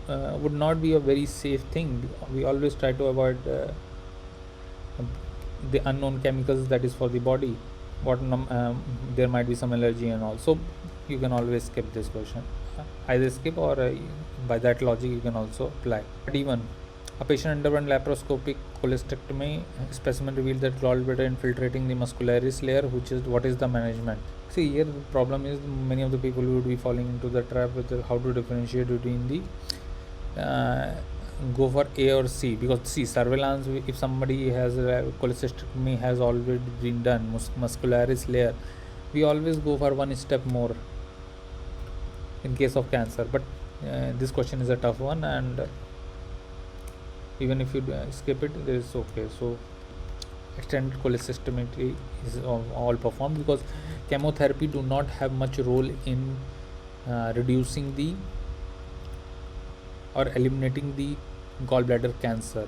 would not be a very safe thing. We always try to avoid the unknown chemicals that is for the body. There might be some allergy and all, so you can always skip this question. Either skip, or by that logic you can also apply. But even a patient underwent laparoscopic cholecystectomy, specimen revealed that gallbladder infiltrating the muscularis layer, which is what is the management. See, here the problem is many of the people would be falling into the trap with how to differentiate between the go for A or C, because see, surveillance, if somebody has a cholecystectomy has already been done, muscularis layer, we always go for one step more in case of cancer. But this question is a tough one, and even if you skip it, there is okay. So extended cholecystectomy is all performed, because chemotherapy do not have much role in reducing the or eliminating the gallbladder cancer.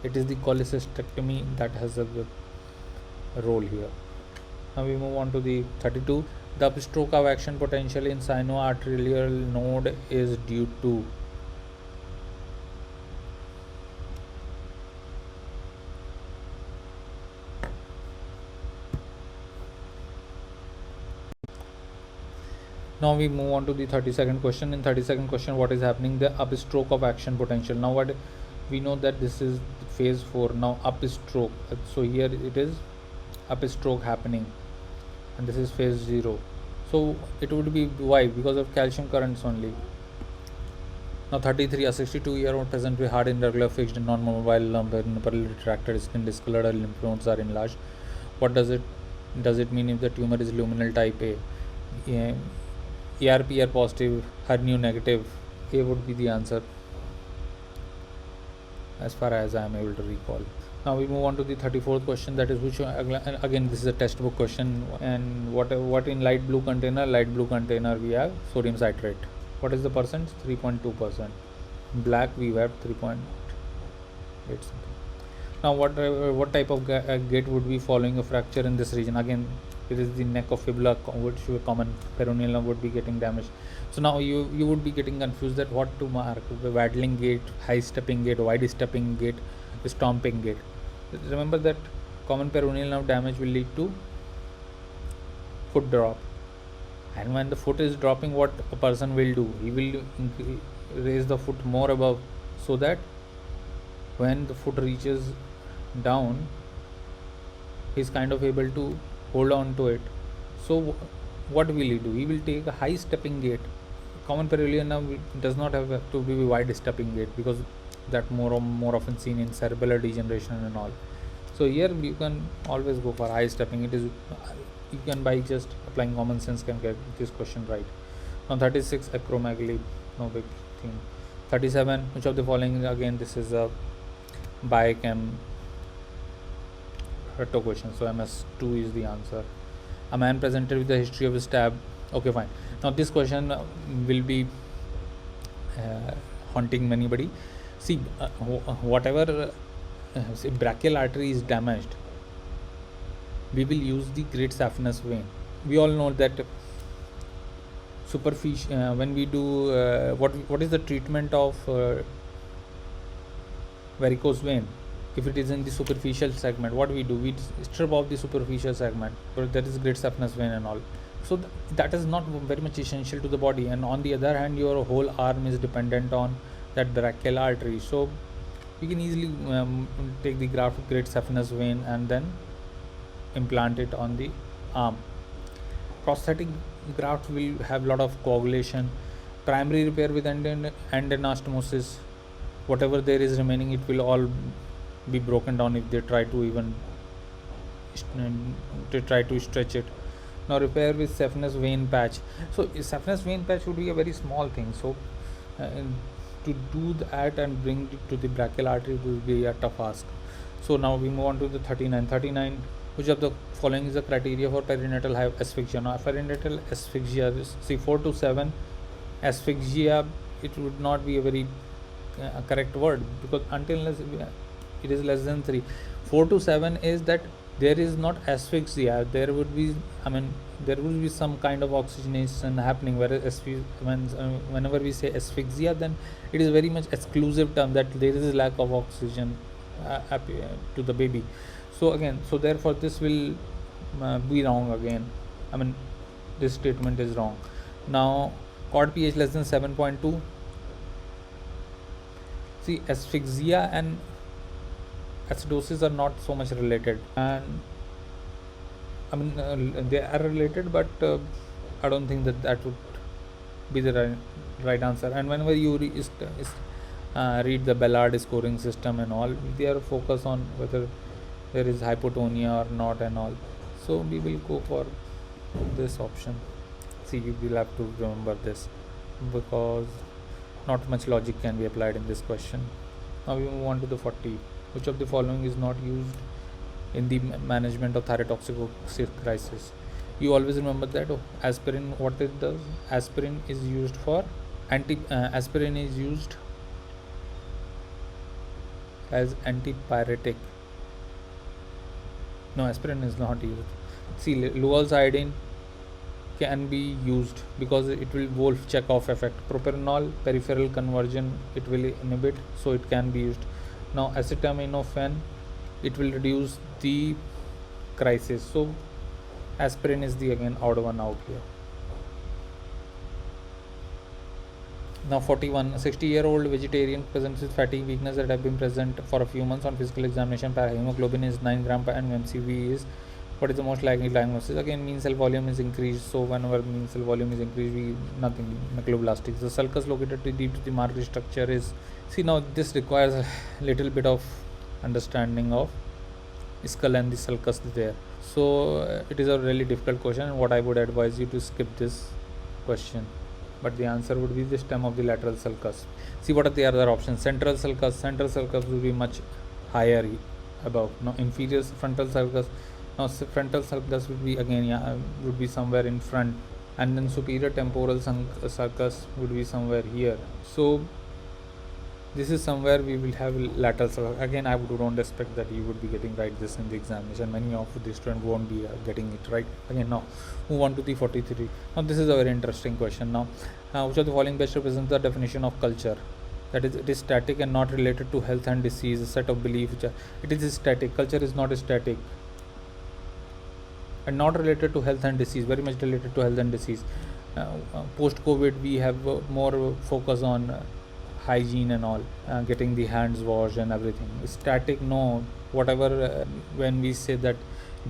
It is the cholecystectomy that has a role here. Now we move on to the 32. The upstroke of action potential in sinoarterial node is due to. Now we move on to the 32nd question. In 32nd question, what is happening? The upstroke of action potential. Now what we know that this is phase 4. Now upstroke. So here it is upstroke happening, and this is phase 0. So it would be why? Because of calcium currents only. Now 33, a 62-year-old peasant with heart irregular, fixed and non-mobile lump in retracted skin, discolored, or lymph nodes are enlarged. What does it mean if the tumor is luminal type A? ERPR positive, HER2 negative? A would be the answer, as far as I am able to recall. Now we move on to the 34th question, that is which, again this is a textbook question, and what in light blue container? Light blue container we have sodium citrate. What is the percent? 3.2%. Black we have 3.8 something. Now what type of gait would be following a fracture in this region? Again, it is the neck of fibula, which common peroneal nerve would be getting damaged. So now you would be getting confused that what to mark: the waddling gait, high stepping gait, wide stepping gait, stomping gait. Remember that common peroneal nerve damage will lead to foot drop, and when the foot is dropping, what a person will do? He will raise the foot more above, so that when the foot reaches down, he's kind of able to hold on to it. So what will he do? He will take a high stepping gait. Common peroneal nerve does not have to be wide stepping gait, because that more often seen in cerebellar degeneration and all. So here you can always go for high stepping. It is, you can, by just applying common sense, can get this question right. Now 36, acromegaly, no big thing. 37, which of the following, again this is a biochem retro question, so MS2 is the answer. A man presented with the history of a stab. Okay, fine. Now this question will be haunting anybody. See, whatever say brachial artery is damaged, we will use the great saphenous vein. We all know that superficial, when we do what is the treatment of varicose vein? If it is in the superficial segment, what we do, we strip off the superficial segment, but that is great saphenous vein and all. So that is not very much essential to the body, and on the other hand your whole arm is dependent on that brachial artery. So you can easily take the graft of great saphenous vein and then implant it on the arm. Prosthetic graft will have a lot of coagulation. Primary repair with anastomosis, whatever there is remaining, it will all be broken down if they try to even stretch it. Now repair with saphenous vein patch. So saphenous vein patch would be a very small thing, so to do that and bring it to the brachial artery will be a tough ask. So now we move on to the 39. Which of the following is the criteria for perinatal asphyxia? Now perinatal asphyxia is, see, 4 to 7 asphyxia, it would not be a very correct word, because until unless it is less than 3. 4 to 7 is that there is not asphyxia, there would be, there will be some kind of oxygenation happening, whereas whenever we say asphyxia, then it is very much exclusive term, that there is lack of oxygen to the baby. So again, so therefore this will be wrong again. This statement is wrong. Now cord pH less than 7.2. See, asphyxia and acidosis are not so much related, and they are related, but I don't think that would be the right answer. And whenever you read the Ballard scoring system and all, they are focused on whether there is hypotonia or not and all. So we will go for this option. See, you will have to remember this, because not much logic can be applied in this question. Now we move on to the 40. Which of the following is not used in the management of thyrotoxic crisis? You always remember that aspirin, what it does, aspirin is used for aspirin is used as antipyretic. No, aspirin is not used. See, Lowell's iodine can be used because it will Wolff-Chekhov effect. Propranolol, peripheral conversion, it will inhibit, so it can be used. Now acetaminophen, it will reduce the crisis, so aspirin is the again odd one out here. Now 41. 60-year-old vegetarian presents with fatigue, weakness that have been present for a few months. On physical examination, parahemoglobin is 9 gram per and MCV is, what is the most likely diagnosis? Again, mean cell volume is increased, so whenever mean cell volume is increased, nothing, macroblastics. The sulcus located deep to the margin structure is, see, now this requires a little bit of understanding of skull and the sulcus there. So it is a really difficult question, and what I would advise you to skip this question. But the answer would be the stem of the lateral sulcus. See, what are the other options? Central sulcus will be much higher above. Now inferior frontal sulcus. Now frontal sulcus would be again would be somewhere in front, and then superior temporal sulcus would be somewhere here. So this is somewhere we will have lateral sulcus. Again, I don't expect that you would be getting right this in the examination. Many of the students won't be getting it right. Again, now move on to the 43. Now this is a very interesting question. Now which of the following best represents the definition of culture? That is, it is static and not related to health and disease. A set of beliefs which it is static. Culture is not static and not related to health and disease. Very much related to health and disease. Post COVID, we have more focus on hygiene and all, getting the hands washed and everything. Static, no. Whatever when we say that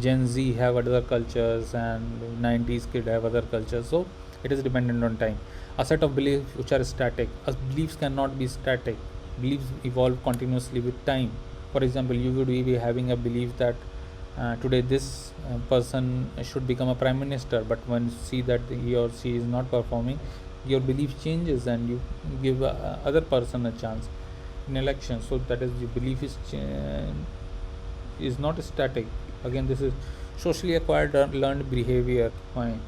Gen Z have other cultures and 90s kid have other cultures, so it is dependent on time. A set of beliefs which are static. Beliefs cannot be static. Beliefs evolve continuously with time. For example, you would be having a belief that today this person should become a prime minister, but when you see that he or she is not performing, your belief changes and you give other person a chance in election. So that is, the belief is not static. Again, this is socially acquired learned behavior. Fine,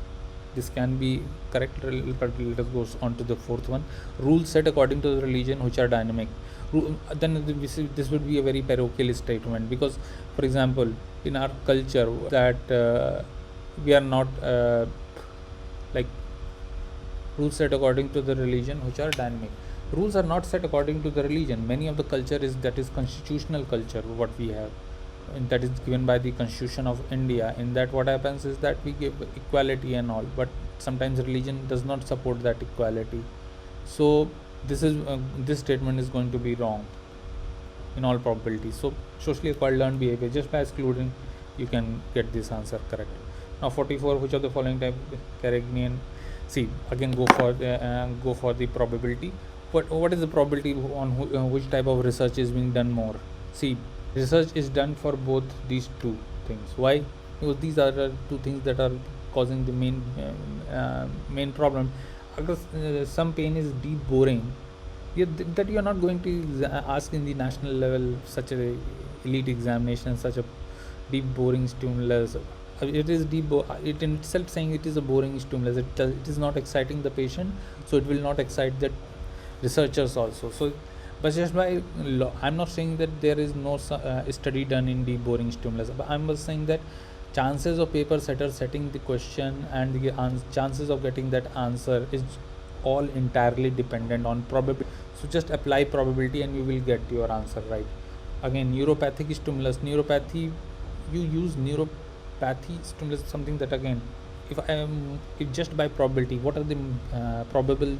this can be correct, but let us go on to the fourth one. Rules set according to the religion which are dynamic. Then this would be a very parochial statement, because for example in our culture that we are not like rules set according to the religion which are dynamic. Rules are not set according to the religion. Many of the culture is that is constitutional culture what we have, and that is given by the Constitution of India. In that, what happens is that we give equality and all, but sometimes religion does not support that equality. So this statement is going to be wrong in all probability. So socially acquired learned behavior, just by excluding, you can get this answer correct. Now 44, which of the following type Carignan? See, again go for the probability. What is the probability on which type of research is being done more? See, research is done for both these two things. Why? Because these are the two things that are causing the main problem. Because some pain is deep boring, that you are not going to ask in the national level such a elite examination, such a deep boring stimulus. It is it in itself saying it is a boring stimulus. It is not exciting the patient, so it will not excite the researchers also. So but just by I'm not saying that there is no study done in deep boring stimulus, but I'm just saying that chances of paper setter setting the question and the chances of getting that answer is all entirely dependent on probability. So just apply probability and you will get your answer right. Again, neuropathic stimulus, neuropathy, you use neuropathy stimulus, something that, again, if just by probability, what are the probable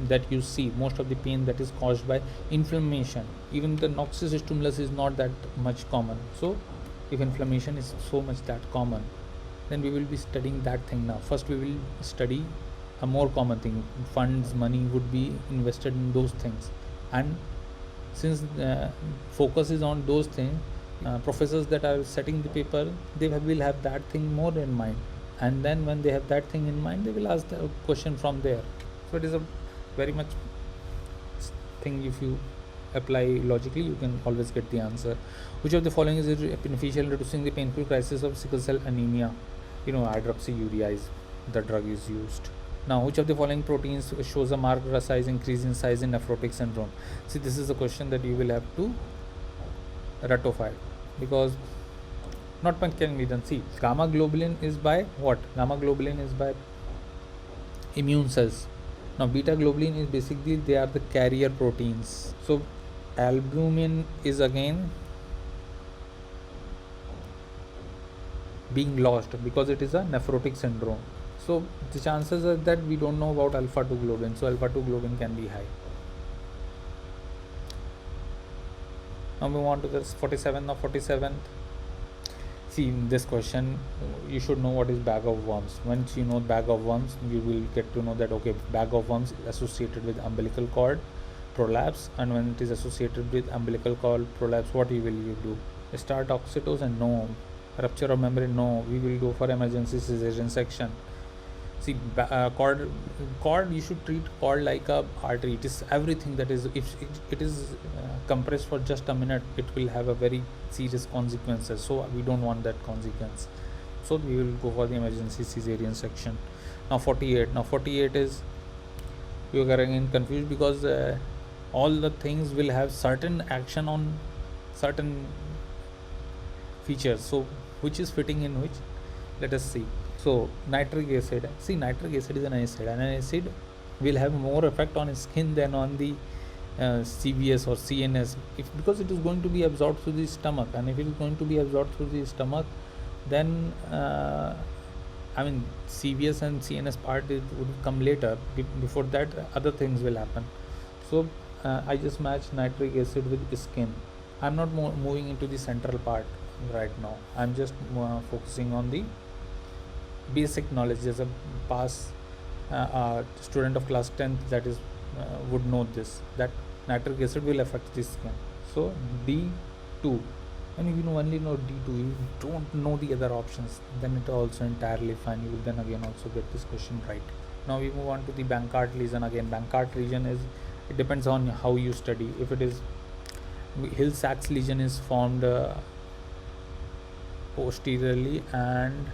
that you see? Most of the pain that is caused by inflammation. Even the noxious stimulus is not that much common. So if inflammation is so much that common, then we will be studying that thing. Now first we will study a more common thing. Funds, money would be invested in those things, and since focus is on those things, professors that are setting the paper, they will have that thing more in mind, and then when they have that thing in mind, they will ask the question from there. So it is a very much thing. If you apply logically, you can always get the answer. Which of the following is beneficial in reducing the painful crisis of sickle cell anemia? Hydroxyurea is the drug is used. Now, which of the following proteins shows a marked size increase in size in nephrotic syndrome? See, this is a question that you will have to ratify, because not much can be done. See, gamma globulin is by what? Gamma globulin is by immune cells. Now, beta globulin is basically, they are the carrier proteins. So albumin is again being lost because it is a nephrotic syndrome. So the chances are that we don't know about alpha 2 globin, so alpha 2 globin can be high. Now move on to this 47. Now 47th, see, in this question you should know what is bag of worms. Once you know bag of worms, you will get to know that, okay, bag of worms is associated with umbilical cord prolapse, and when it is associated with umbilical cord prolapse, what will you do? Start oxytocin? No. Rupture of membrane? No. We will go for emergency cesarean section. See, cord, you should treat cord like a artery. It is everything that is, if it is compressed for just a minute, it will have a very serious consequences. So we don't want that consequence. So we will go for the emergency cesarean section. Now 48. Now 48 is, you are again confused because all the things will have certain action on certain features. So which is fitting in which? Let us see. So nitric acid. See, nitric acid is an acid, and an acid will have more effect on skin than on the CVS or CNS, because it is going to be absorbed through the stomach, and if it is going to be absorbed through the stomach, then CVS and CNS part would come later. Before that, other things will happen. So I just match nitric acid with skin. I'm not moving into the central part right now. I'm just focusing on the basic knowledge. As a past student of class 10th, that is would know this, that nitric acid will affect the skin. So D2, and if you only know D2, you don't know the other options, then it also entirely fine. You will then again also get this question right. Now we move on to the Bankart lesion. Again, Bankart lesion is, it depends on how you study. If it is Hill-Sachs lesion is formed posteriorly, and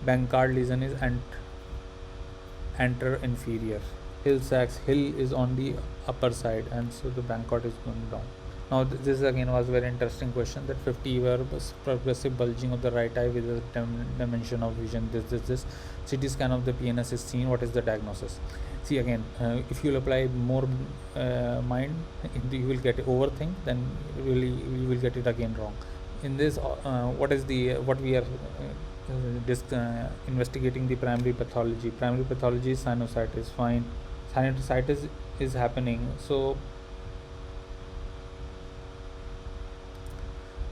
Bankart lesion is anterior inferior. Hill-Sachs, Hill is on the upper side, and so the Bankart is going down. Now this again was very interesting question, that 50 were progressive bulging of the right eye with a dimension of vision this CT scan of the PNS is seen. What is the diagnosis? See again, if you'll apply more mind, you will get overthink, then really you will get it again wrong. In this, what we are investigating the primary pathology. Primary pathology is sinusitis. Fine, sinusitis is happening. So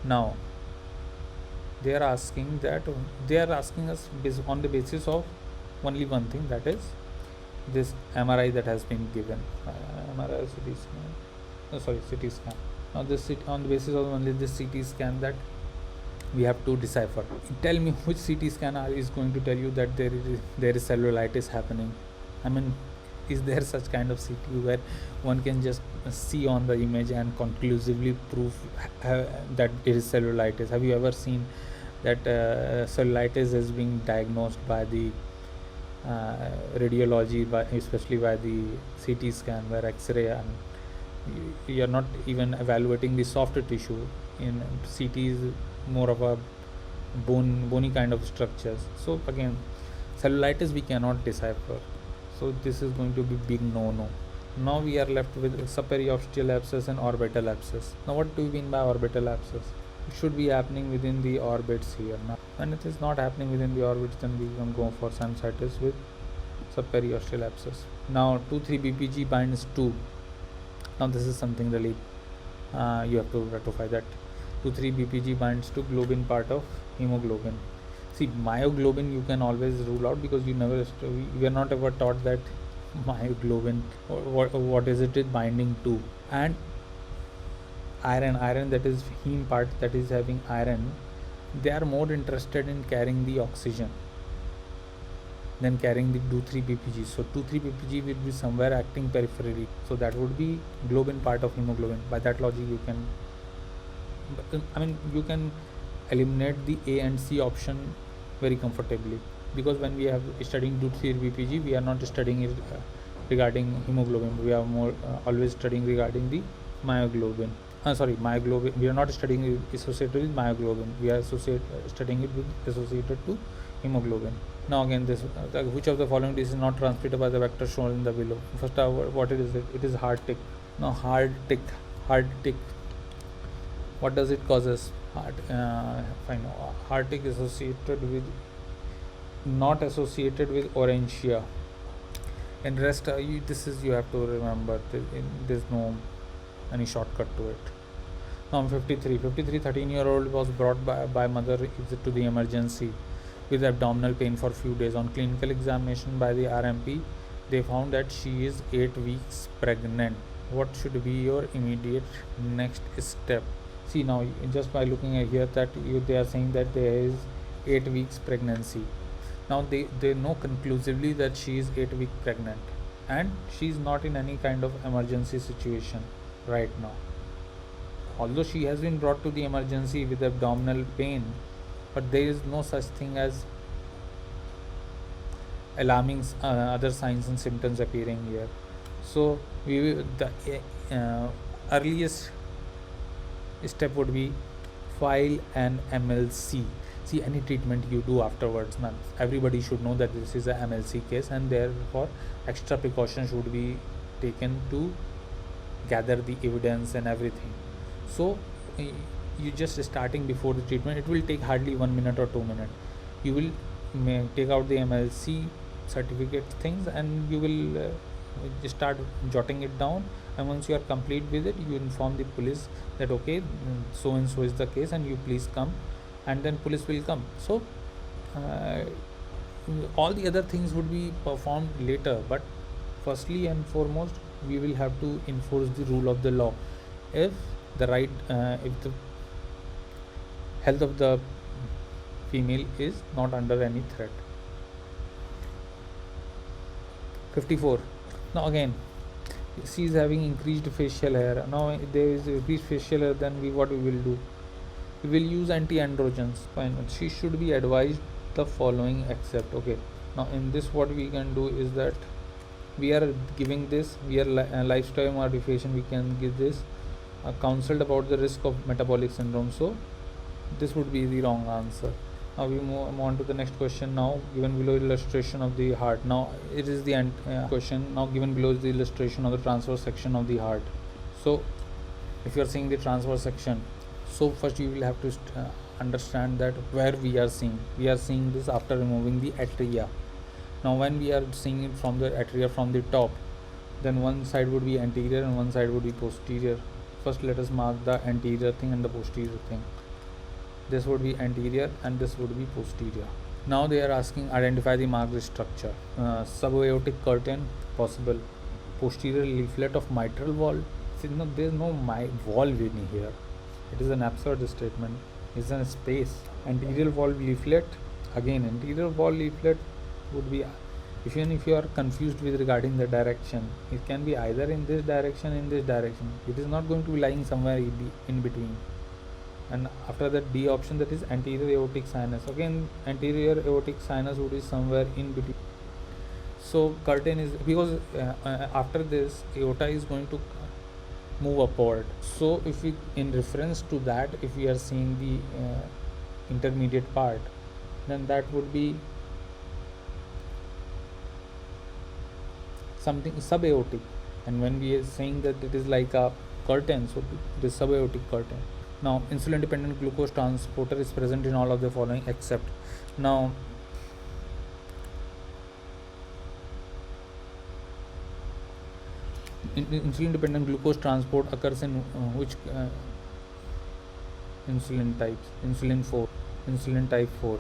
now they are asking us on the basis of only one thing, that is this MRI that has been given, MRI CT scan, CT scan. Now this on the basis of only this CT scan that we have to decipher. Tell me which CT scan is going to tell you that there is cellulitis happening. I mean, is there such kind of CT where one can just see on the image and conclusively prove that it is cellulitis? Have you ever seen that cellulitis is being diagnosed by the radiology, especially by the CT scan, where X-ray, and you are not even evaluating the soft tissue. In CT is more of a bony kind of structures. So again, cellulitis we cannot decipher. So this is going to be big no. Now we are left with superiosteal abscess and orbital abscess. Now what do we mean by orbital abscess? It should be happening within the orbits here. Now when it is not happening within the orbits, then we can go for sinusitis with superiosteal abscess. Now 2,3 BPG binds 2. Now this is something really you have to rectify, that 2,3 BPG binds to globin part of hemoglobin. See, myoglobin you can always rule out, because we are not ever taught that myoglobin what is it binding to. And iron, that is heme part, that is having iron, they are more interested in carrying the oxygen than carrying the 2,3 BPG. So 2,3 BPG will be somewhere acting peripherally, so that would be globin part of hemoglobin. By that logic you can eliminate the A and C option very comfortably, because when we are studying 2,3 BPG, we are not studying it regarding hemoglobin. We are more always studying regarding the myoglobin. Myoglobin. We are not studying it associated with myoglobin. We are studying it with associated to hemoglobin. Now again, this which of the following is not transmitted by the vector shown in the below? First, what is it? It is heart tick. Now heart tick. What does it causes? Heart tick not associated with orangia. And rest, you have to remember. There's no any shortcut to it. Now 53, 13-year-old was brought by mother to the emergency with abdominal pain for few days. On clinical examination by the RMP, they found that she is 8 weeks pregnant. What should be your immediate next step? See, now just by looking at here, that they are saying that there is 8 weeks pregnancy. Now they know conclusively that she is 8 weeks pregnant, and she is not in any kind of emergency situation right now. Although she has been brought to the emergency with abdominal pain, but there is no such thing as alarming other signs and symptoms appearing here. So the earliest step would be file an MLC. See, any treatment you do afterwards, man, everybody should know that this is a MLC case, and therefore extra precautions should be taken to gather the evidence and everything. So you just starting before the treatment, it will take hardly 1 minute or 2 minutes. You will take out the MLC certificate things, and you will start jotting it down, and once you are complete with it, you inform the police that okay, so and so is the case, and you please come, and then police will come. So all the other things would be performed later, but firstly and foremost, we will have to enforce the rule of the law. If the health of the female is not under any threat. 54. Now again, she is having increased facial hair. Now there is increased facial hair, then what we will do? We will use anti-androgens. Fine. She should be advised the following except. Okay. Now in this, what we can do is that we are giving this, lifestyle modification, we can give this counseled about the risk of metabolic syndrome. So this would be the wrong answer. Now we move on to the next question. Now given below illustration of the heart. Now it is the question. Now given below is the illustration of the transverse section of the heart. So if you are seeing the transverse section, so first you will have to understand that where we are seeing this after removing the atria. Now when we are seeing it from the atria from the top, then one side would be anterior and one side would be posterior. First let us mark the anterior thing and the posterior thing. This would be anterior and this would be posterior. Now they are asking identify the marked structure. Subaortic curtain possible. Posterior leaflet of mitral valve. See, no, there is no valve in here. It is an absurd statement. It's a space. Anterior valve leaflet. Again, anterior valve leaflet would be, even if you are confused with regarding the direction, it can be either in this direction, in this direction. It is not going to be lying somewhere in between. And after that D option, that is anterior aortic sinus. Again, anterior aortic sinus would be somewhere in between. So curtain is because after this aorta is going to move upward. So if we, in reference to that, if we are seeing the intermediate part, then that would be something subaortic. And when we are saying that it is like a curtain, so it is subaortic curtain. Now insulin dependent glucose transporter is present in all of the following except. Now insulin dependent glucose transport occurs in which insulin types? Insulin 4, insulin type 4,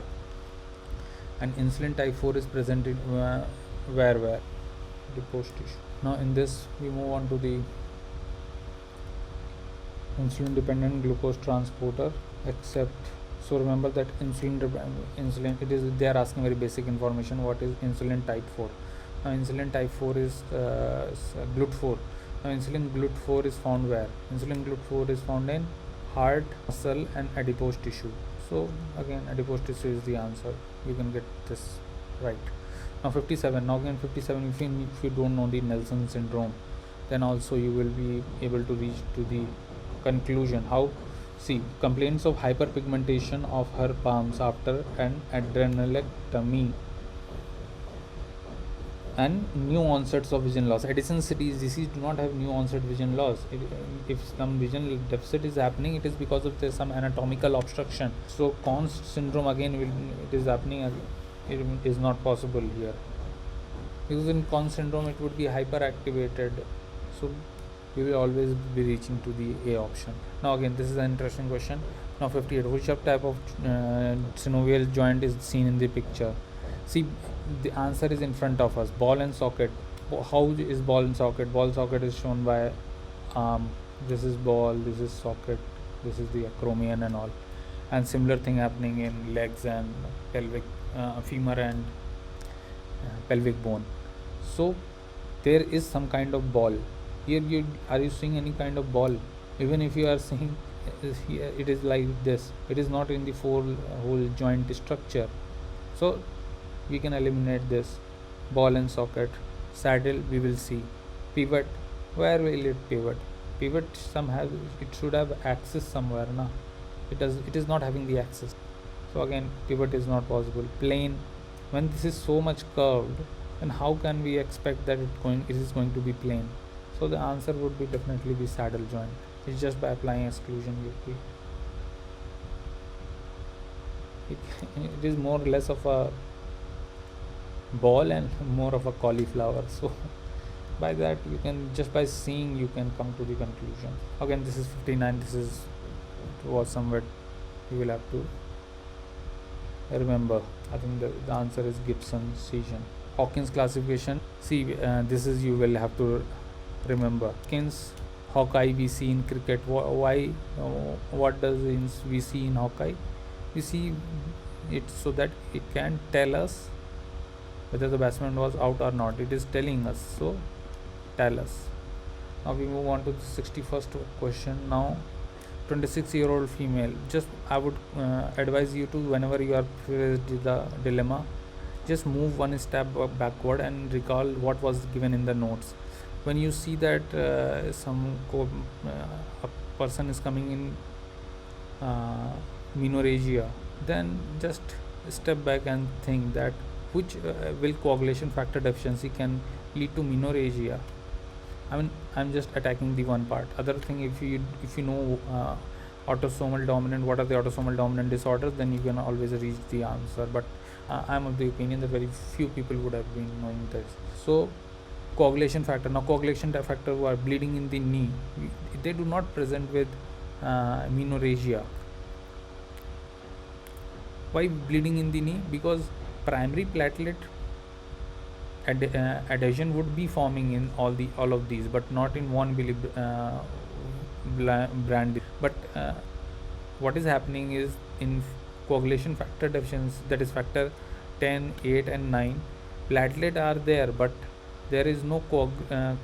and insulin type 4 is present in where the post tissue. Now in this we move on to the insulin dependent glucose transporter except. So remember that insulin it is, they are asking very basic information. What is insulin type 4? Now insulin type 4 is GLUT4. Now insulin GLUT4 is found where? Insulin GLUT4 is found in heart, muscle and adipose tissue. So again adipose tissue is the answer. You can get this right. Now 57. Now again 57, if you don't know the Nelson syndrome, then also you will be able to reach to the conclusion. How? See, complaints of hyperpigmentation of her palms after an adrenalectomy and new onsets of vision loss. Addison's disease do not have new onset vision loss. If some vision deficit is happening, it is because of some anatomical obstruction. So Conn's syndrome again it is happening. It is not possible here because in Conn's syndrome it would be hyperactivated. So we will always be reaching to the A option. Now again this is an interesting question. Now 58. Which type of synovial joint is seen in the picture? See, the answer is in front of us. Ball and socket. How is ball and socket? Ball socket is shown by arm. This is ball, this is socket, this is the acromion and all. And similar thing happening in legs and pelvic, femur and pelvic bone. So there is some kind of ball. Here are you seeing any kind of ball? Even if you are seeing here, it is like this. It is not in the whole joint structure. So we can eliminate this. Ball and socket. Saddle we will see. Pivot, where will it pivot? Pivot somehow it should have axis somewhere. Na? It is not having the axis. So again pivot is not possible. Plane, when this is so much curved, then how can we expect that it is going to be plane? So the answer would be definitely the saddle joint. It's just by applying exclusion it is more or less of a ball and more of a cauliflower. So by that you can, just by seeing you can come to the conclusion. Again this is 59. This was somewhat you will have to remember. I think the answer is Gibson season. Hawkins classification. See, this is you will have to remember. Hawkins, Hawkeye we see in cricket. Why? What does we see in Hawkeye? We see it so that it can tell us whether the batsman was out or not. It is telling us. So tell us. Now we move on to the 61st question. Now 26-year-old female. Just I would advise you to, whenever you are faced with the dilemma, just move one step backward and recall what was given in the notes. When you see that person is coming in menorrhagia, then just step back and think that which will coagulation factor deficiency can lead to menorrhagia. I mean, I'm just attacking the one part. Other thing, if you know autosomal dominant, what are the autosomal dominant disorders, then you can always reach the answer. But I'm of the opinion that very few people would have been knowing this. So, coagulation factor. Now, coagulation factor who are bleeding in the knee, they do not present with menorrhagia. Why bleeding in the knee? Because primary platelet adhesion would be forming in all of these, but not in one brand. But what is happening is in coagulation factor deficiency, that is factor 10, 8 and 9, platelet are there, but there is no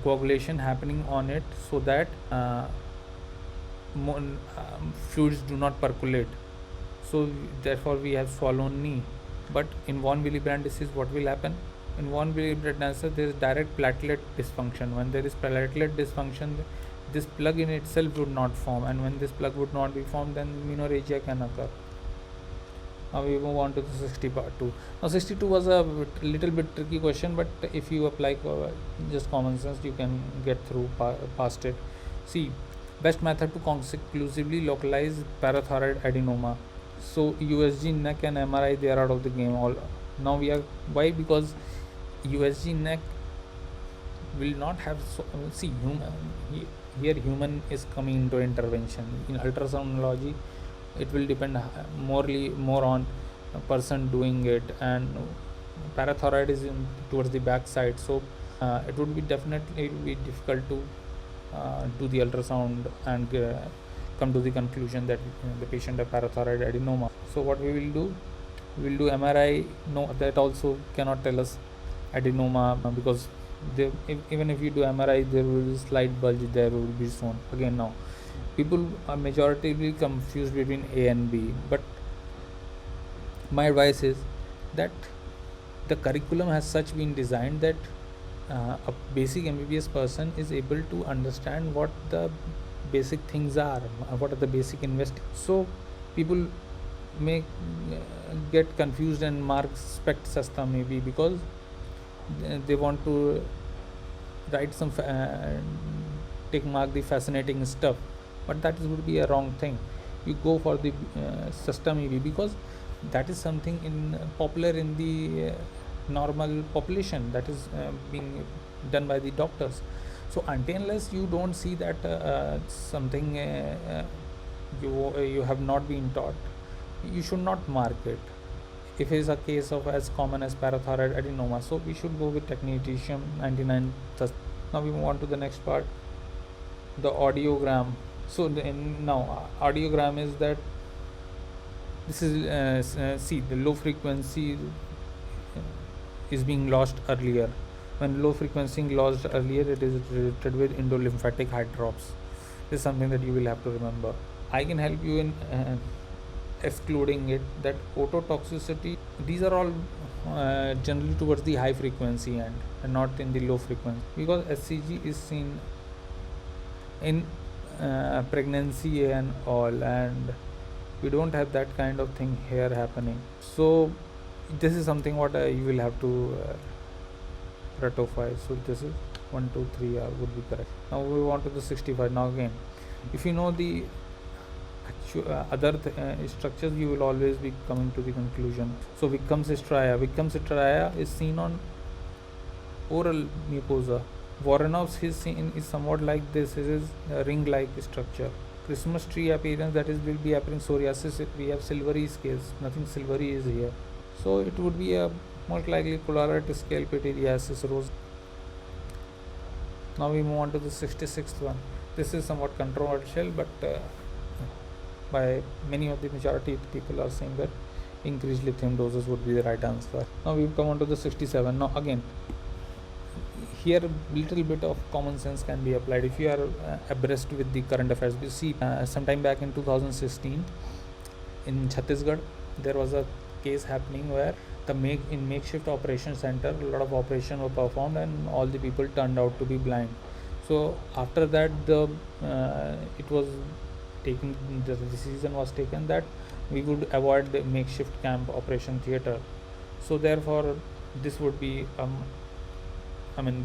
coagulation happening on it, so that fluids do not percolate. So therefore we have swollen knee. But in von Willebrand disease, what will happen? In von Willebrand disease, there is direct platelet dysfunction. When there is platelet dysfunction, this plug in itself would not form, and when this plug would not be formed, then menorrhagia can occur. Now we move on to the 60 part 2. Now 62 was a little bit tricky question, but if you apply just common sense, you can get through past it. See, best method to conclusively localize parathyroid adenoma. So USG, neck and MRI, they are out of the game. Now we are, why? Because USG neck will not have here human is coming into intervention. In ultrasonography, it will depend more on a person doing it, and parathyroid is towards the back side, so it would be difficult to do the ultrasound and come to the conclusion that the patient has parathyroid adenoma. So what we will do, we will do MRI. No, that also cannot tell us adenoma, because even if you do MRI, there will be slight bulge there will be shown. Again, now people are majoritarily confused between A and B, but my advice is that the curriculum has such been designed that a basic MBBS person is able to understand what the basic things are, what are the basic so people may get confused and mark spect sasta maybe because they want to write some take mark the fascinating stuff, but that would be a wrong thing. You go for the system EV because that is something popular in the normal population, that is being done by the doctors. So until unless you don't see that something you have not been taught, you should not mark it. If it is a case of as common as parathyroid adenoma, so we should go with technetium 99. Now we move on to the next part, the audiogram. So now audiogram is that this is see, the low frequency is being lost earlier. When low frequency lost earlier, it is related with endolymphatic hydrops. This is something that you will have to remember. I can help you in excluding it, that ototoxicity, these are all generally towards the high frequency end and not in the low frequency, because SCG is seen in pregnancy and all, and we don't have that kind of thing here happening. So this is something what you will have to ratify. So this is 1 2 3 would be correct. Now we want to the 65. Now again, if you know the other structures, you will always be coming to the conclusion. So Vikram's striatum is seen on oral mucosa. Voronov's is somewhat like this. It is a ring-like structure. Christmas tree appearance, that is will be appearing psoriasis. We have silvery scales. Nothing silvery is here. So it would be a most likely polarity scale pityriasis rose. Now we move on to the 66th one. This is somewhat controversial, but by many of the majority people are saying that increased lithium doses would be the right answer. Now we come on to the 67. Now again, here little bit of common sense can be applied if you are abreast with the current affairs. You see, sometime back in 2016 in Chhattisgarh, there was a case happening where in makeshift operation center, a lot of operations were performed and all the people turned out to be blind. So after that, it was taken the decision was taken that we would avoid the makeshift camp operation theater. So therefore, this would be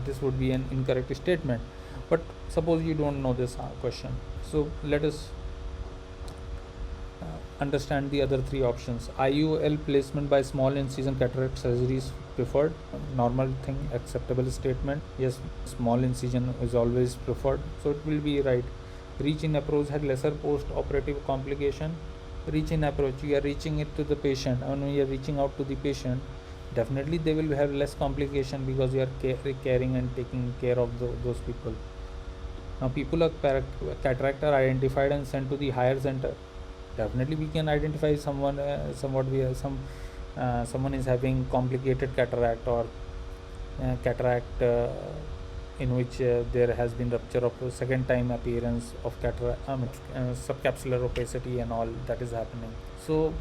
this would be an incorrect statement. But suppose you don't know this question, so let us understand the other three options. IUL placement by small incision cataract surgery is preferred. Normal thing, acceptable statement. Yes, small incision is always preferred, so it will be right. Reach in approach had lesser post-operative complication. Reach in approach, you are reaching it to the patient, and when you are reaching out to the patient, definitely they will have less complication because you are caring and taking care of those people. Now, people of cataract are identified and sent to the higher center. Definitely, we can identify someone, somewhat we have someone is having complicated cataract or cataract in which there has been rupture of a second time appearance of cataract, subcapsular opacity and all that is happening. So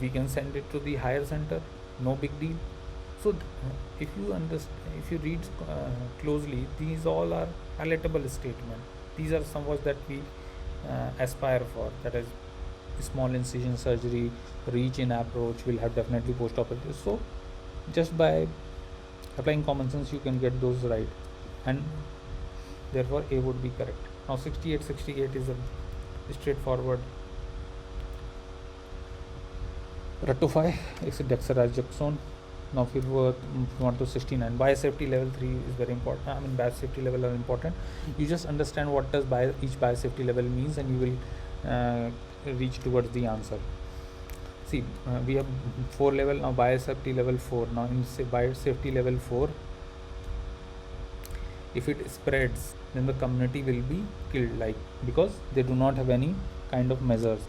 we can send it to the higher center, no big deal. So if you understand, if you read closely, these all are palatable statement. These are some words that we aspire for, that is small incision surgery, reach in approach will have definitely post operative. So just by applying common sense you can get those right, and therefore A would be correct. Now 68 is a straightforward. Ratify is dexamethasone. Now if you want to 69, biosafety level 3 is very important. Biosafety level are important. You just understand what does each biosafety level means, and you will reach towards the answer. See, we have 4 level now. Biosafety level 4. Now in biosafety level 4, if it spreads, then the community will be killed, like, because they do not have any kind of measures.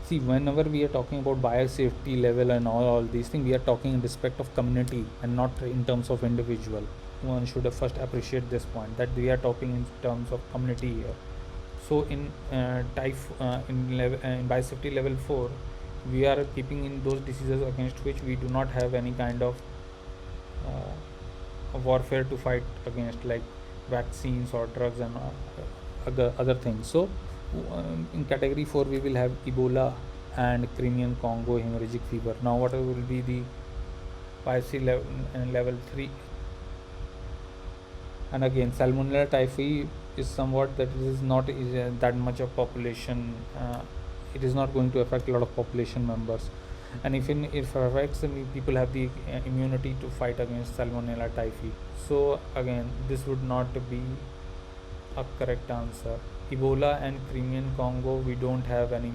See, whenever we are talking about biosafety level and all these things, we are talking in respect of community and not in terms of individual. One should first appreciate this point, that we are talking in terms of community here. So in in biosafety level 4, we are keeping in those diseases against which we do not have any kind of warfare to fight against, like vaccines or drugs and other things. So in category 4 we will have Ebola and Crimean Congo hemorrhagic fever. Now what will be the biosafety level 3? And again, Salmonella typhi is somewhat that it is not that much of population. It is not going to affect a lot of population members, and if it affects them, people have the immunity to fight against Salmonella typhi. So again, this would not be a correct answer. Ebola and Crimean Congo, we don't have any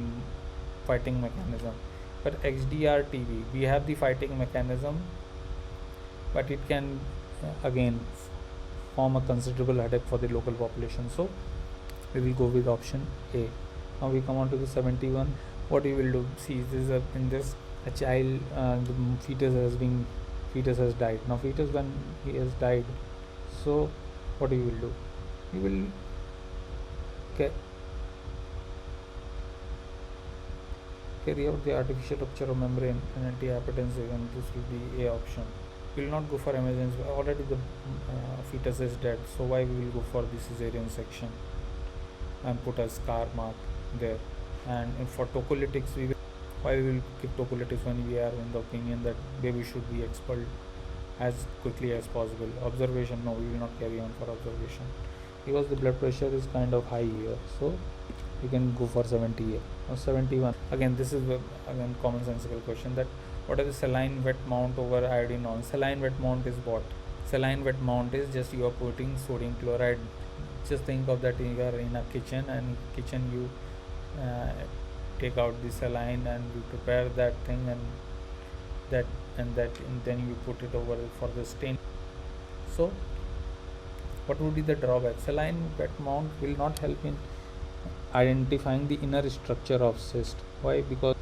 fighting mechanism, but XDR TB, we have the fighting mechanism, but it can again form a considerable headache for the local population. So we will go with option A. Now we come on to the 71. What you will do? See, this is in this a child, the fetus has died. Now fetus, when he has died, so what you will do? You will carry out the artificial rupture of membrane and antihypertensive, and this will be A option. We will not go for emergency. Already the fetus is dead, so why we will go for the cesarean section and put a scar mark there. And for tocolytics, why we will give tocolytics when we are in the opinion that baby should be expelled as quickly as possible. Observation, no, we will not carry on for observation because the blood pressure is kind of high here, so you can go for 78 or 71. Again, this is again commonsensical question, that what is the saline wet mount over iodine on? Saline wet mount is what? Saline wet mount is just you are putting sodium chloride. Just think of that, you are in a kitchen, and kitchen you take out the saline and you prepare that thing, and then you put it over for the stain. So what would be the drawback? Saline wet mount will not help in identifying the inner structure of cyst. Why? Because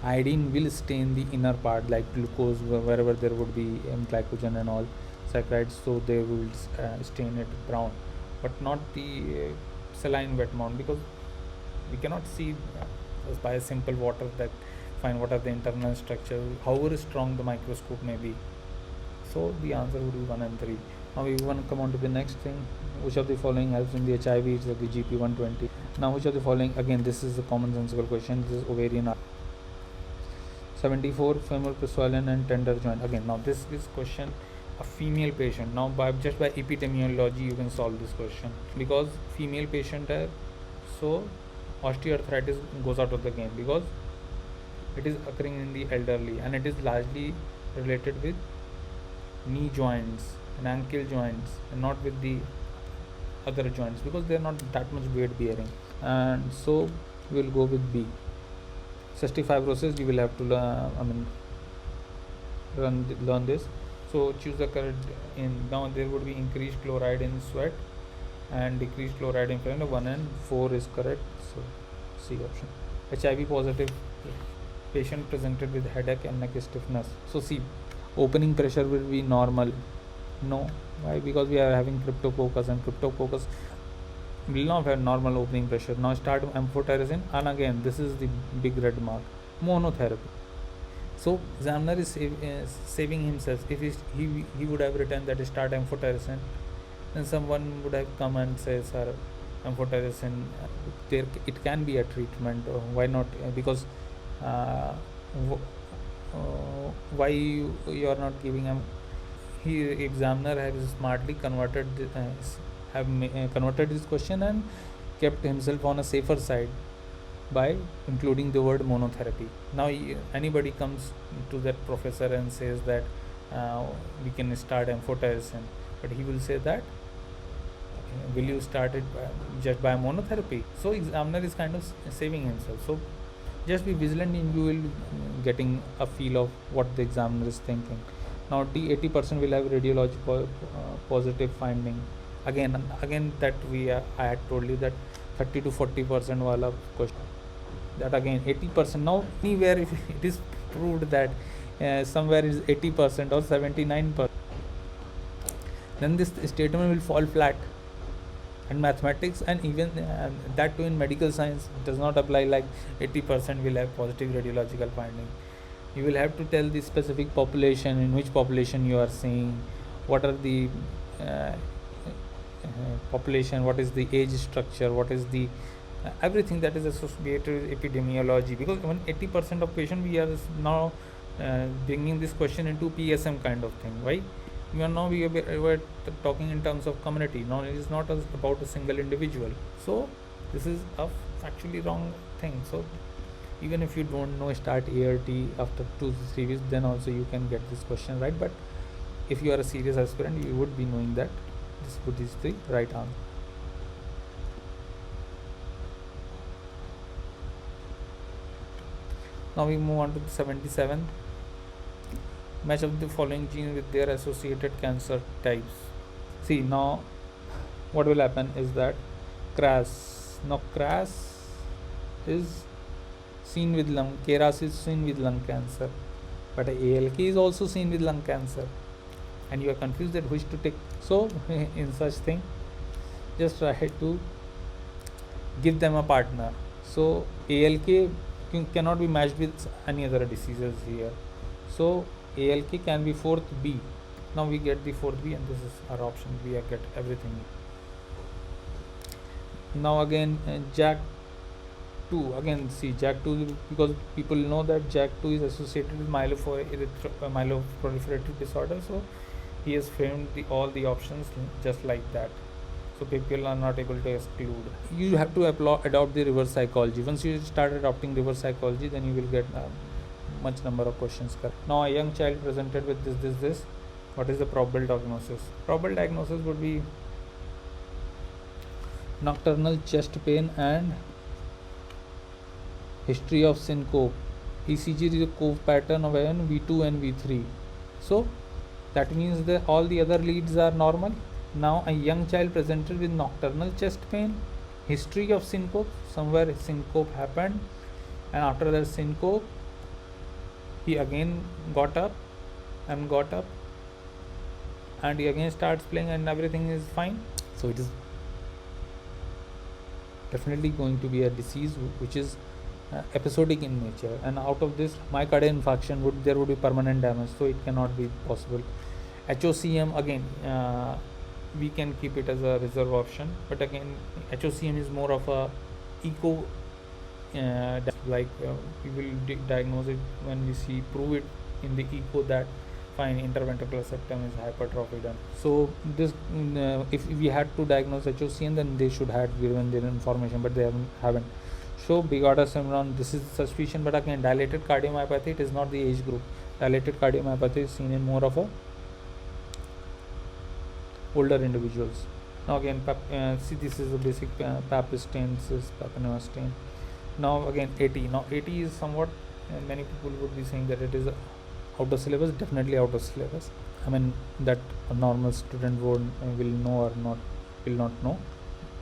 iodine will stain the inner part, like glucose, wherever there would be glycogen and all saccharides, so they will stain it brown, but not the saline wet mount, because we cannot see just by a simple water that find what are the internal structure, however strong the microscope may be. So the answer would be 1 and 3. Now we want to come on to the next thing. Which of the following helps in the HIV? It's like the GP120. Now which of the following, again this is a commonsensical question, this is ovarian. 74 femoral psoas and tender joint. Again, now this is question a female patient. Now by just by epidemiology you can solve this question, because female patient है, so osteoarthritis goes out of the game, because it is occurring in the elderly and it is largely related with knee joints and ankle joints and not with the other joints, because they are not that much weight bearing. And so we will go with B. Cystic fibrosis, you will have to learn this. So choose the correct. In now there would be increased chloride in sweat and decreased chloride in urine. 1 and 4 is correct, so C option. HIV positive patient presented with headache and neck stiffness. So C, opening pressure will be normal. No, why? Because we are having cryptococcus, and cryptococcus will not have normal opening pressure. Now start amphotericin, and again this is the big red mark, monotherapy. So examiner is saving himself. If he would have written that start amphotericin, then someone would have come and say, sir, amphotericin, there it can be a treatment. Why not? Because why you are not giving him? He examiner has smartly converted converted this question and kept himself on a safer side by including the word monotherapy. Now anybody comes to that professor and says that we can start amphotericin, but he will say that will you start it just by monotherapy? So examiner is kind of saving himself. So just be vigilant and you will getting a feel of what the examiner is thinking. Now D, 80% will have radiological positive finding. Again that I had told you that 30 to 40% wala question. That again 80%. Now anywhere if it is proved that somewhere is 80% or 79%, then this statement will fall flat. And mathematics and even that too in medical science does not apply like 80% will have positive radiological finding. You will have to tell the specific population, in which population you are seeing, what are the population, what is the age structure, what is the everything that is associated with epidemiology. Because even 80% of patient we are now bringing this question into PSM kind of thing. Why? We are talking in terms of community. Now it is not about a single individual. So this is a factually wrong thing. So even if you don't know, start ART after 2 to 3 weeks, then also you can get this question right. But if you are a serious aspirant, you would be knowing that this is the right answer. Now we move on to the 77. Match of the following genes with their associated cancer types. See, now what will happen is that CRAS. Now CRAS is seen with lung, KRAS is seen with lung cancer, but ALK is also seen with lung cancer, and you are confused that which to take. So in such thing, just try to give them a partner. So ALK cannot be matched with any other diseases here. So ALK can be 4th B. Now we get the 4th B, and this is our option. We get everything. Now again JAK2. Again see JAK2, because people know that JAK2 is associated with myeloproliferative disorder. So he has framed all the options just like that. So people are not able to exclude. You have to adopt the reverse psychology. Once you start adopting reverse psychology, then you will get much number of questions correct. Now a young child presented with this. What is the probable diagnosis? Probable diagnosis would be nocturnal chest pain and history of syncope. ECG is a cove pattern of an V2 and V3. So that means that all the other leads are normal. Now a young child presented with nocturnal chest pain, history of syncope, somewhere syncope happened, and after that syncope he again got up, and he again starts playing and everything is fine. So it is definitely going to be a disease which is episodic in nature, and out of this myocardial infarction there would be permanent damage, so it cannot be possible. HOCM again, we can keep it as a reserve option, but again HOCM is more of a eco, like we will diagnose it when we see prove it in the echo that fine interventricular septum is hypertrophy done. So this if we had to diagnose HOCM, then they should have given their information, but they haven't. So big aorta syndrome, this is suspicion, but again dilated cardiomyopathy, it is not the age group. Dilated cardiomyopathy is seen in more of a older individuals. Now again see, this is a basic pap stain, this is papilloma stain. Now again AT. Now AT is somewhat, many people would be saying that it is out of syllabus. Definitely out of syllabus. I mean that a normal student will know or not, will not know,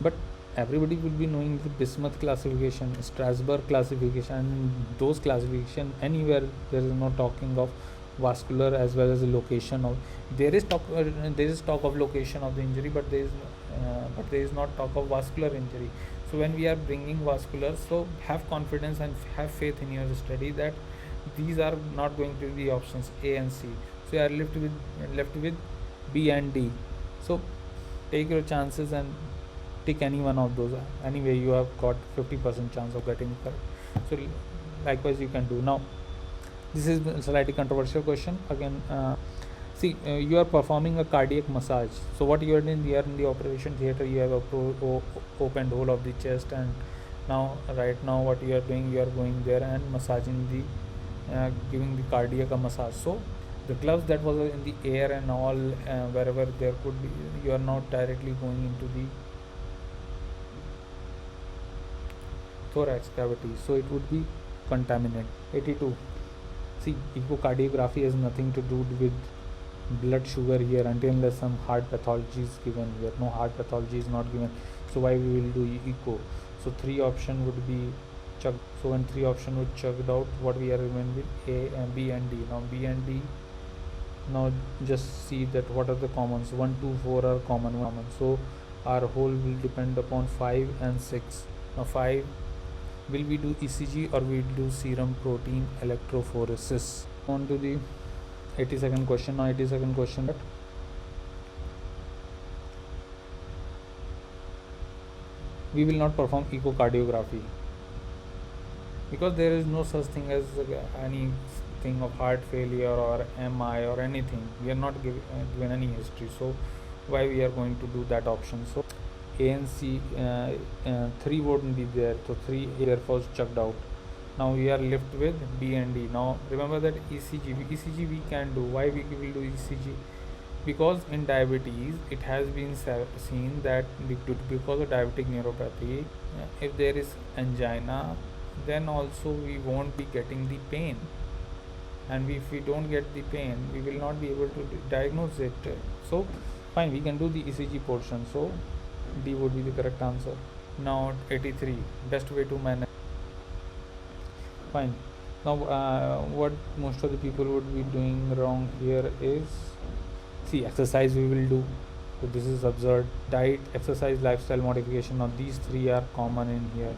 but everybody will be knowing the Bismuth classification, Strasbourg classification, and those classification anywhere there is no talking of vascular as well as the location of, there is talk of location of the injury, but there is not talk of vascular injury. So when we are bringing vascular, so have confidence and have faith in your study that these are not going to be options A and C. So you are left with B and D. So take your chances and take any one of those. Anyway, you have got 50% chance of getting correct. So likewise you can do. Now this is a slightly controversial question again. See, you are performing a cardiac massage. So what you are doing here in the operation theater, you have opened whole of the chest, and now right now what you are doing, you are going there and massaging the giving the cardiac a massage. So the gloves that was in the air and all, wherever there could be, you are not directly going into the thorax cavity, so it would be contaminated. 82. See, echocardiography has nothing to do with blood sugar here until unless some heart pathology is given here. No heart pathology is not given, so why we will do echo? So 3 option would be chucked. So when 3 option would chucked out, what we are given with A and B and D. Now B and D, now just see that what are the commons. 1, 2, 4 are common. So our whole will depend upon 5 and 6. Now 5, will we do ECG or we will do serum protein electrophoresis? On to the 82nd question. Now 82nd question, that we will not perform echocardiography because there is no such thing as anything of heart failure or MI or anything. We are not given any history, so why we are going to do that option? So A and C, 3 wouldn't be there, so 3 therefore chucked out. Now we are left with B and D. Now remember that ECG we can do. Why we will do ECG? Because in diabetes it has been seen that because of diabetic neuropathy, if there is angina, then also we won't be getting the pain, and if we don't get the pain, we will not be able to diagnose it. So fine, we can do the ECG portion. So D would be the correct answer. Now 83, best way to manage. Fine. Now what most of the people would be doing wrong here is, see, exercise we will do, so this is absurd. Diet, exercise, lifestyle modification. Now these 3 are common in here,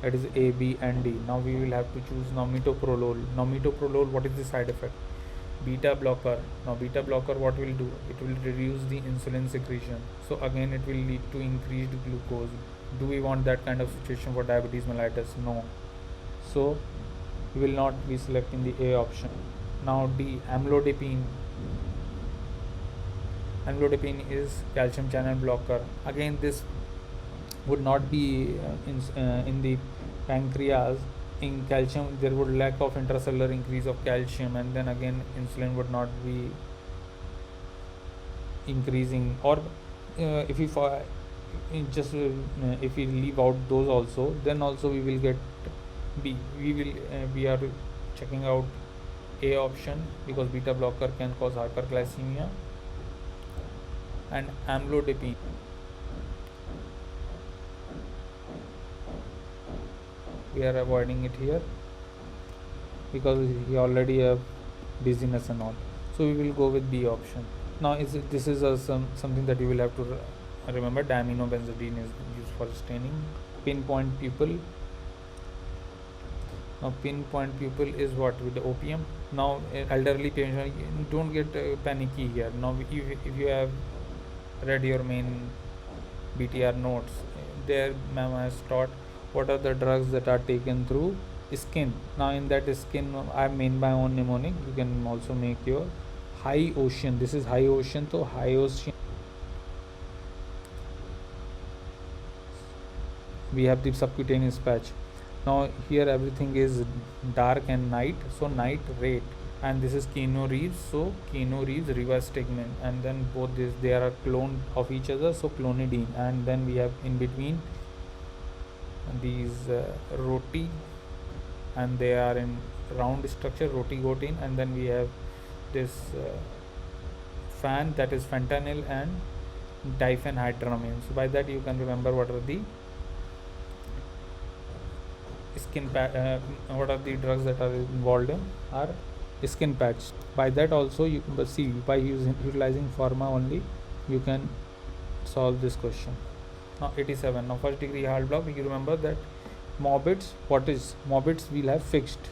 that is A, B and D. Now we will have to choose. Now metoprolol. Now metoprolol, what is the side effect? Beta blocker. Now beta blocker, what will do? It will reduce the insulin secretion, so again it will lead to increased glucose. Do we want that kind of situation for diabetes mellitus? No. So we will not be selecting the A option. Now D, amlodipine. Amlodipine is calcium channel blocker. Again, this would not be in the pancreas. In calcium, there would lack of intracellular increase of calcium, and then again insulin would not be increasing. Or if we if we leave out those also, then also we will get B. We are checking out A option because beta blocker can cause hyperglycemia, and amlodipine. We are avoiding it here because we already have dizziness and all. So we will go with B option. Now this is something that you will have to remember. Diaminobenzodine is used for staining. Pinpoint pupil. Now pinpoint pupil is what with the opium. Now elderly patient, don't get panicky here. Now if you have read your main BTR notes, there ma'am has taught what are the drugs that are taken through skin. Now in that skin, I mean by own mnemonic, you can also make your high ocean. This is high ocean, so high ocean. We have the subcutaneous patch. Now here everything is dark and night, so night rate, and this is Keanu Reeves, so Keanu Reeves reverse stigma, and then both this they are clone of each other, so clonidine, and then we have in between these roti, and they are in round structure, roti gotin, and then we have this fan, that is fentanyl and diphenhydramine. So by that you can remember what are the what are the drugs that are involved in are skin patch. By that also you can see, by utilizing pharma only you can solve this question. Now 87. Now first degree heart block, you remember that morbids, what is morbids, will have fixed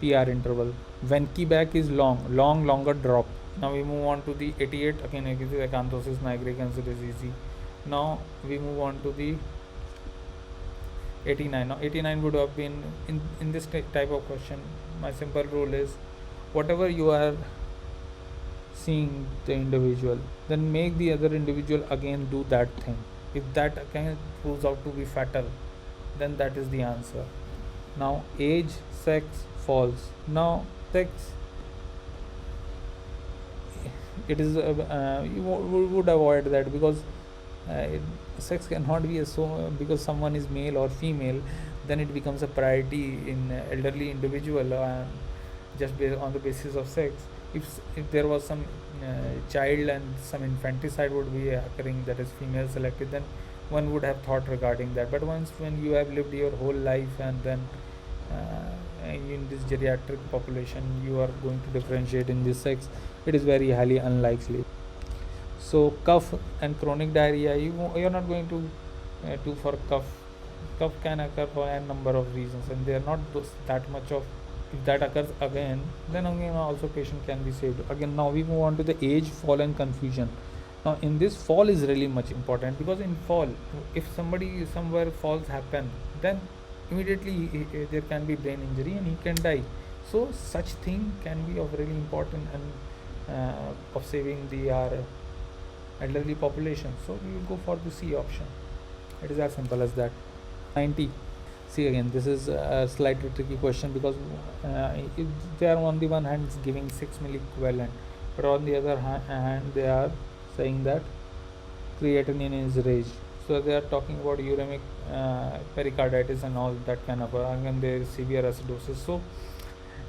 PR interval. Venki back is longer drop. Now we move on to the 88. Again it is acanthosis nigra, it is easy. Now we move on to the 89. Now 89 would have been in this type of question. My simple rule is, whatever you are seeing the individual, then make the other individual again do that thing. If that again proves out to be fatal, then that is the answer. Now age, sex, false. Now sex, it is you would avoid that, because sex cannot be a so because someone is male or female, then it becomes a priority in elderly individual, just based on the basis of sex. If there was some child and some infanticide would be occurring, that is female selected, then one would have thought regarding that. But once when you have lived your whole life, and then in this geriatric population you are going to differentiate in this sex, it is very highly unlikely. So cough and chronic diarrhea, you're not going to do for cough. Cough can occur for a number of reasons, and they are not that much of. If that occurs again, then again also patient can be saved. Again, now we move on to the age, fall and confusion. Now in this, fall is really much important, because in fall, if somebody somewhere falls happen, then immediately there can be brain injury and he can die. So such thing can be of really important and of saving the elderly population. So we will go for the C option. It is as simple as that. 90. See, again this is a slightly tricky question, because they are on the one hand giving 6 milliequivalent, but on the other hand they are saying that creatinine is raised. So they are talking about uremic pericarditis and all that kind of, again there is severe acidosis. So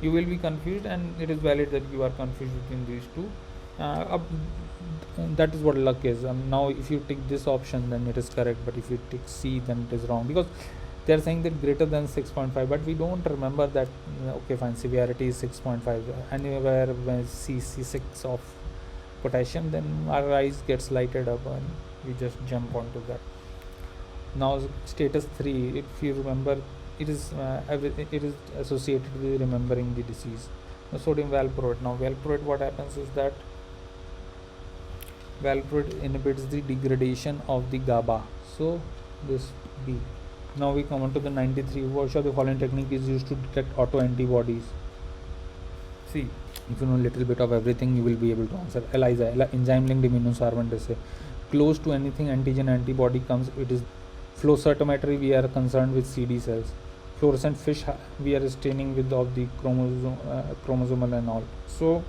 you will be confused, and it is valid that you are confused between these two. That is what luck is. Now if you take this option, then it is correct, but if you take C, then it is wrong, because they are saying that greater than 6.5, but we don't remember that. Okay fine, severity is 6.5, anywhere when C6 of potassium, then our eyes gets lighted up and we just jump onto that. Now status 3, if you remember, it is associated with remembering the disease. Now, sodium valproate. Now valproate, what happens is that valproate inhibits the degradation of the GABA, so this B. Now we come on to the 93. Which of the following technique is used to detect autoantibodies? See, if you know a little bit of everything, you will be able to answer. ELISA, enzyme linked immunosorbent assay. Close to anything antigen antibody comes, it is flow cytometry. We are concerned with CD cells. Fluorescent fish, we are staining with of the chromosomal and all. So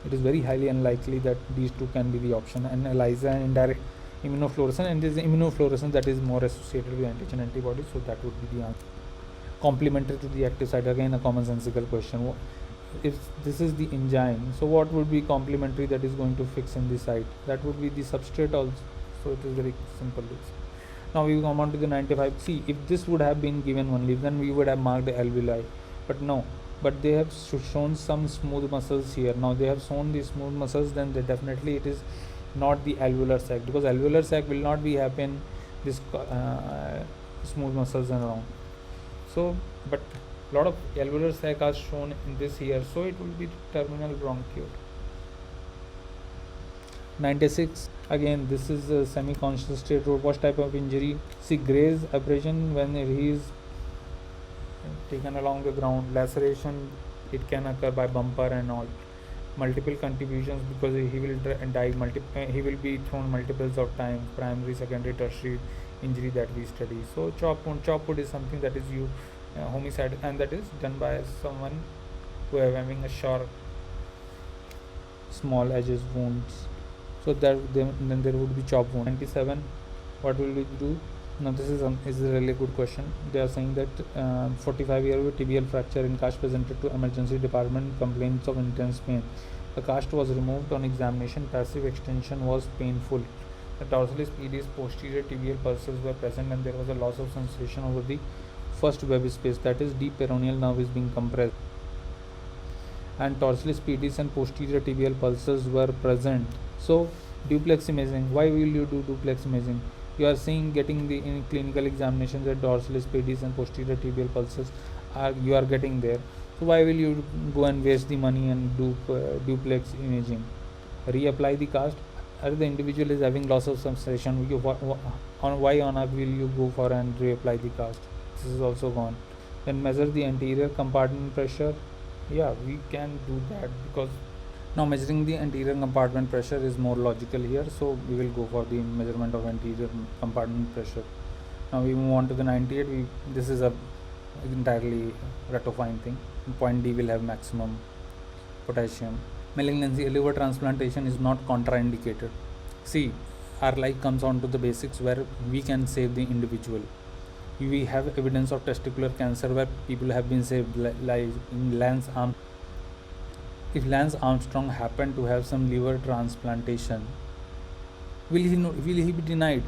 it is very highly unlikely that these two can be the option. And ELISA and indirect immunofluorescence, and this immunofluorescence that is more associated with antigen antibodies, so that would be the answer. Complementary to the active site, again a commonsensical question. If this is the enzyme, so what would be complementary that is going to fix in the site? That would be the substrate also. So it is very simple. Now we come on to the 95. See, if this would have been given only, then we would have marked the alveoli, but no. But they have shown some smooth muscles here. Now they have shown the smooth muscles, then they definitely it is not the alveolar sac, because alveolar sac will not be happen this smooth muscles and around. So, but lot of alveolar sac are shown in this here, so it will be terminal bronchiole. 96, again this is a semi-conscious state. What type of injury? See, graze abrasion when he is taken along the ground. Laceration, it can occur by bumper and all. Multiple contributions, because he will die he will be thrown multiples of times. Primary, secondary, tertiary injury that we study. So chop wood is something that is homicide, and that is done by someone who are having a sharp small edges wounds. So then there would be chop wound. 97, what will we do? Now this is a really good question. They are saying that 45-year-old tibial fracture in cast presented to emergency department, complaints of intense pain. The cast was removed on examination. Passive extension was painful. The dorsalis pedis posterior tibial pulses were present, and there was a loss of sensation over the first web space, that is deep peroneal nerve is being compressed, and dorsalis pedis and posterior tibial pulses were present. So duplex imaging, why will you do duplex imaging? You are seeing, getting the in clinical examinations that dorsalis pedis and posterior tibial pulses you are getting there. So why will you go and waste the money and do duplex imaging? Reapply the cast. If the individual is having loss of sensation, why on earth will you go for and reapply the cast? This is also gone. Then measure the anterior compartment pressure. Yeah, we can do that, because now measuring the anterior compartment pressure is more logical here, so we will go for the measurement of anterior compartment pressure. Now we move on to the 98. This is a entirely ratifying thing. Point D will have maximum potassium. Malignancy, liver transplantation is not contraindicated. See, our life comes on to the basics where we can save the individual. We have evidence of testicular cancer where people have been saved, like in Lance Armstrong. If Lance Armstrong happened to have some liver transplantation, will he be denied?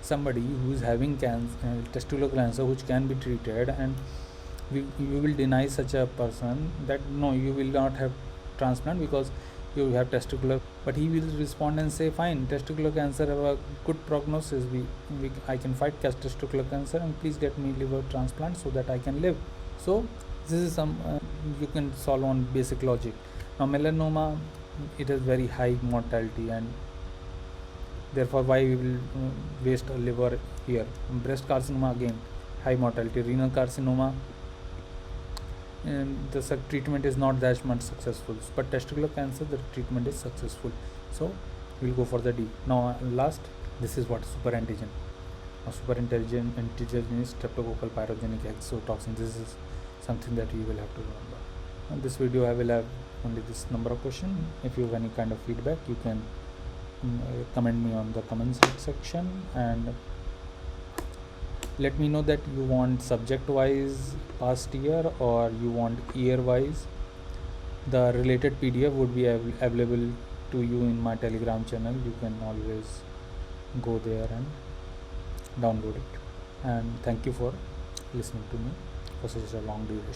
Somebody who is having testicular cancer which can be treated, and you will deny such a person that no, you will not have transplant because you have testicular. But he will respond and say, fine, testicular cancer have a good prognosis, I can fight testicular cancer, and please get me liver transplant so that I can live. So this is some you can solve on basic logic. Now melanoma, it has very high mortality, and therefore why we will waste a liver here. Breast carcinoma, again high mortality. Renal carcinoma, and the treatment is not that much successful, but testicular cancer, the treatment is successful, so we'll go for the D. Now last, this is what super antigen. Now super antigen is streptococcal pyrogenic exotoxin. This is something that you will have to remember. In this video I will have only this number of questions. If you have any kind of feedback, you can comment me on the comment section, and let me know that you want subject wise past year or you want year wise. The related PDF would be available to you in my Telegram channel. You can always go there and download it. And thank you for listening to me for such a long duration.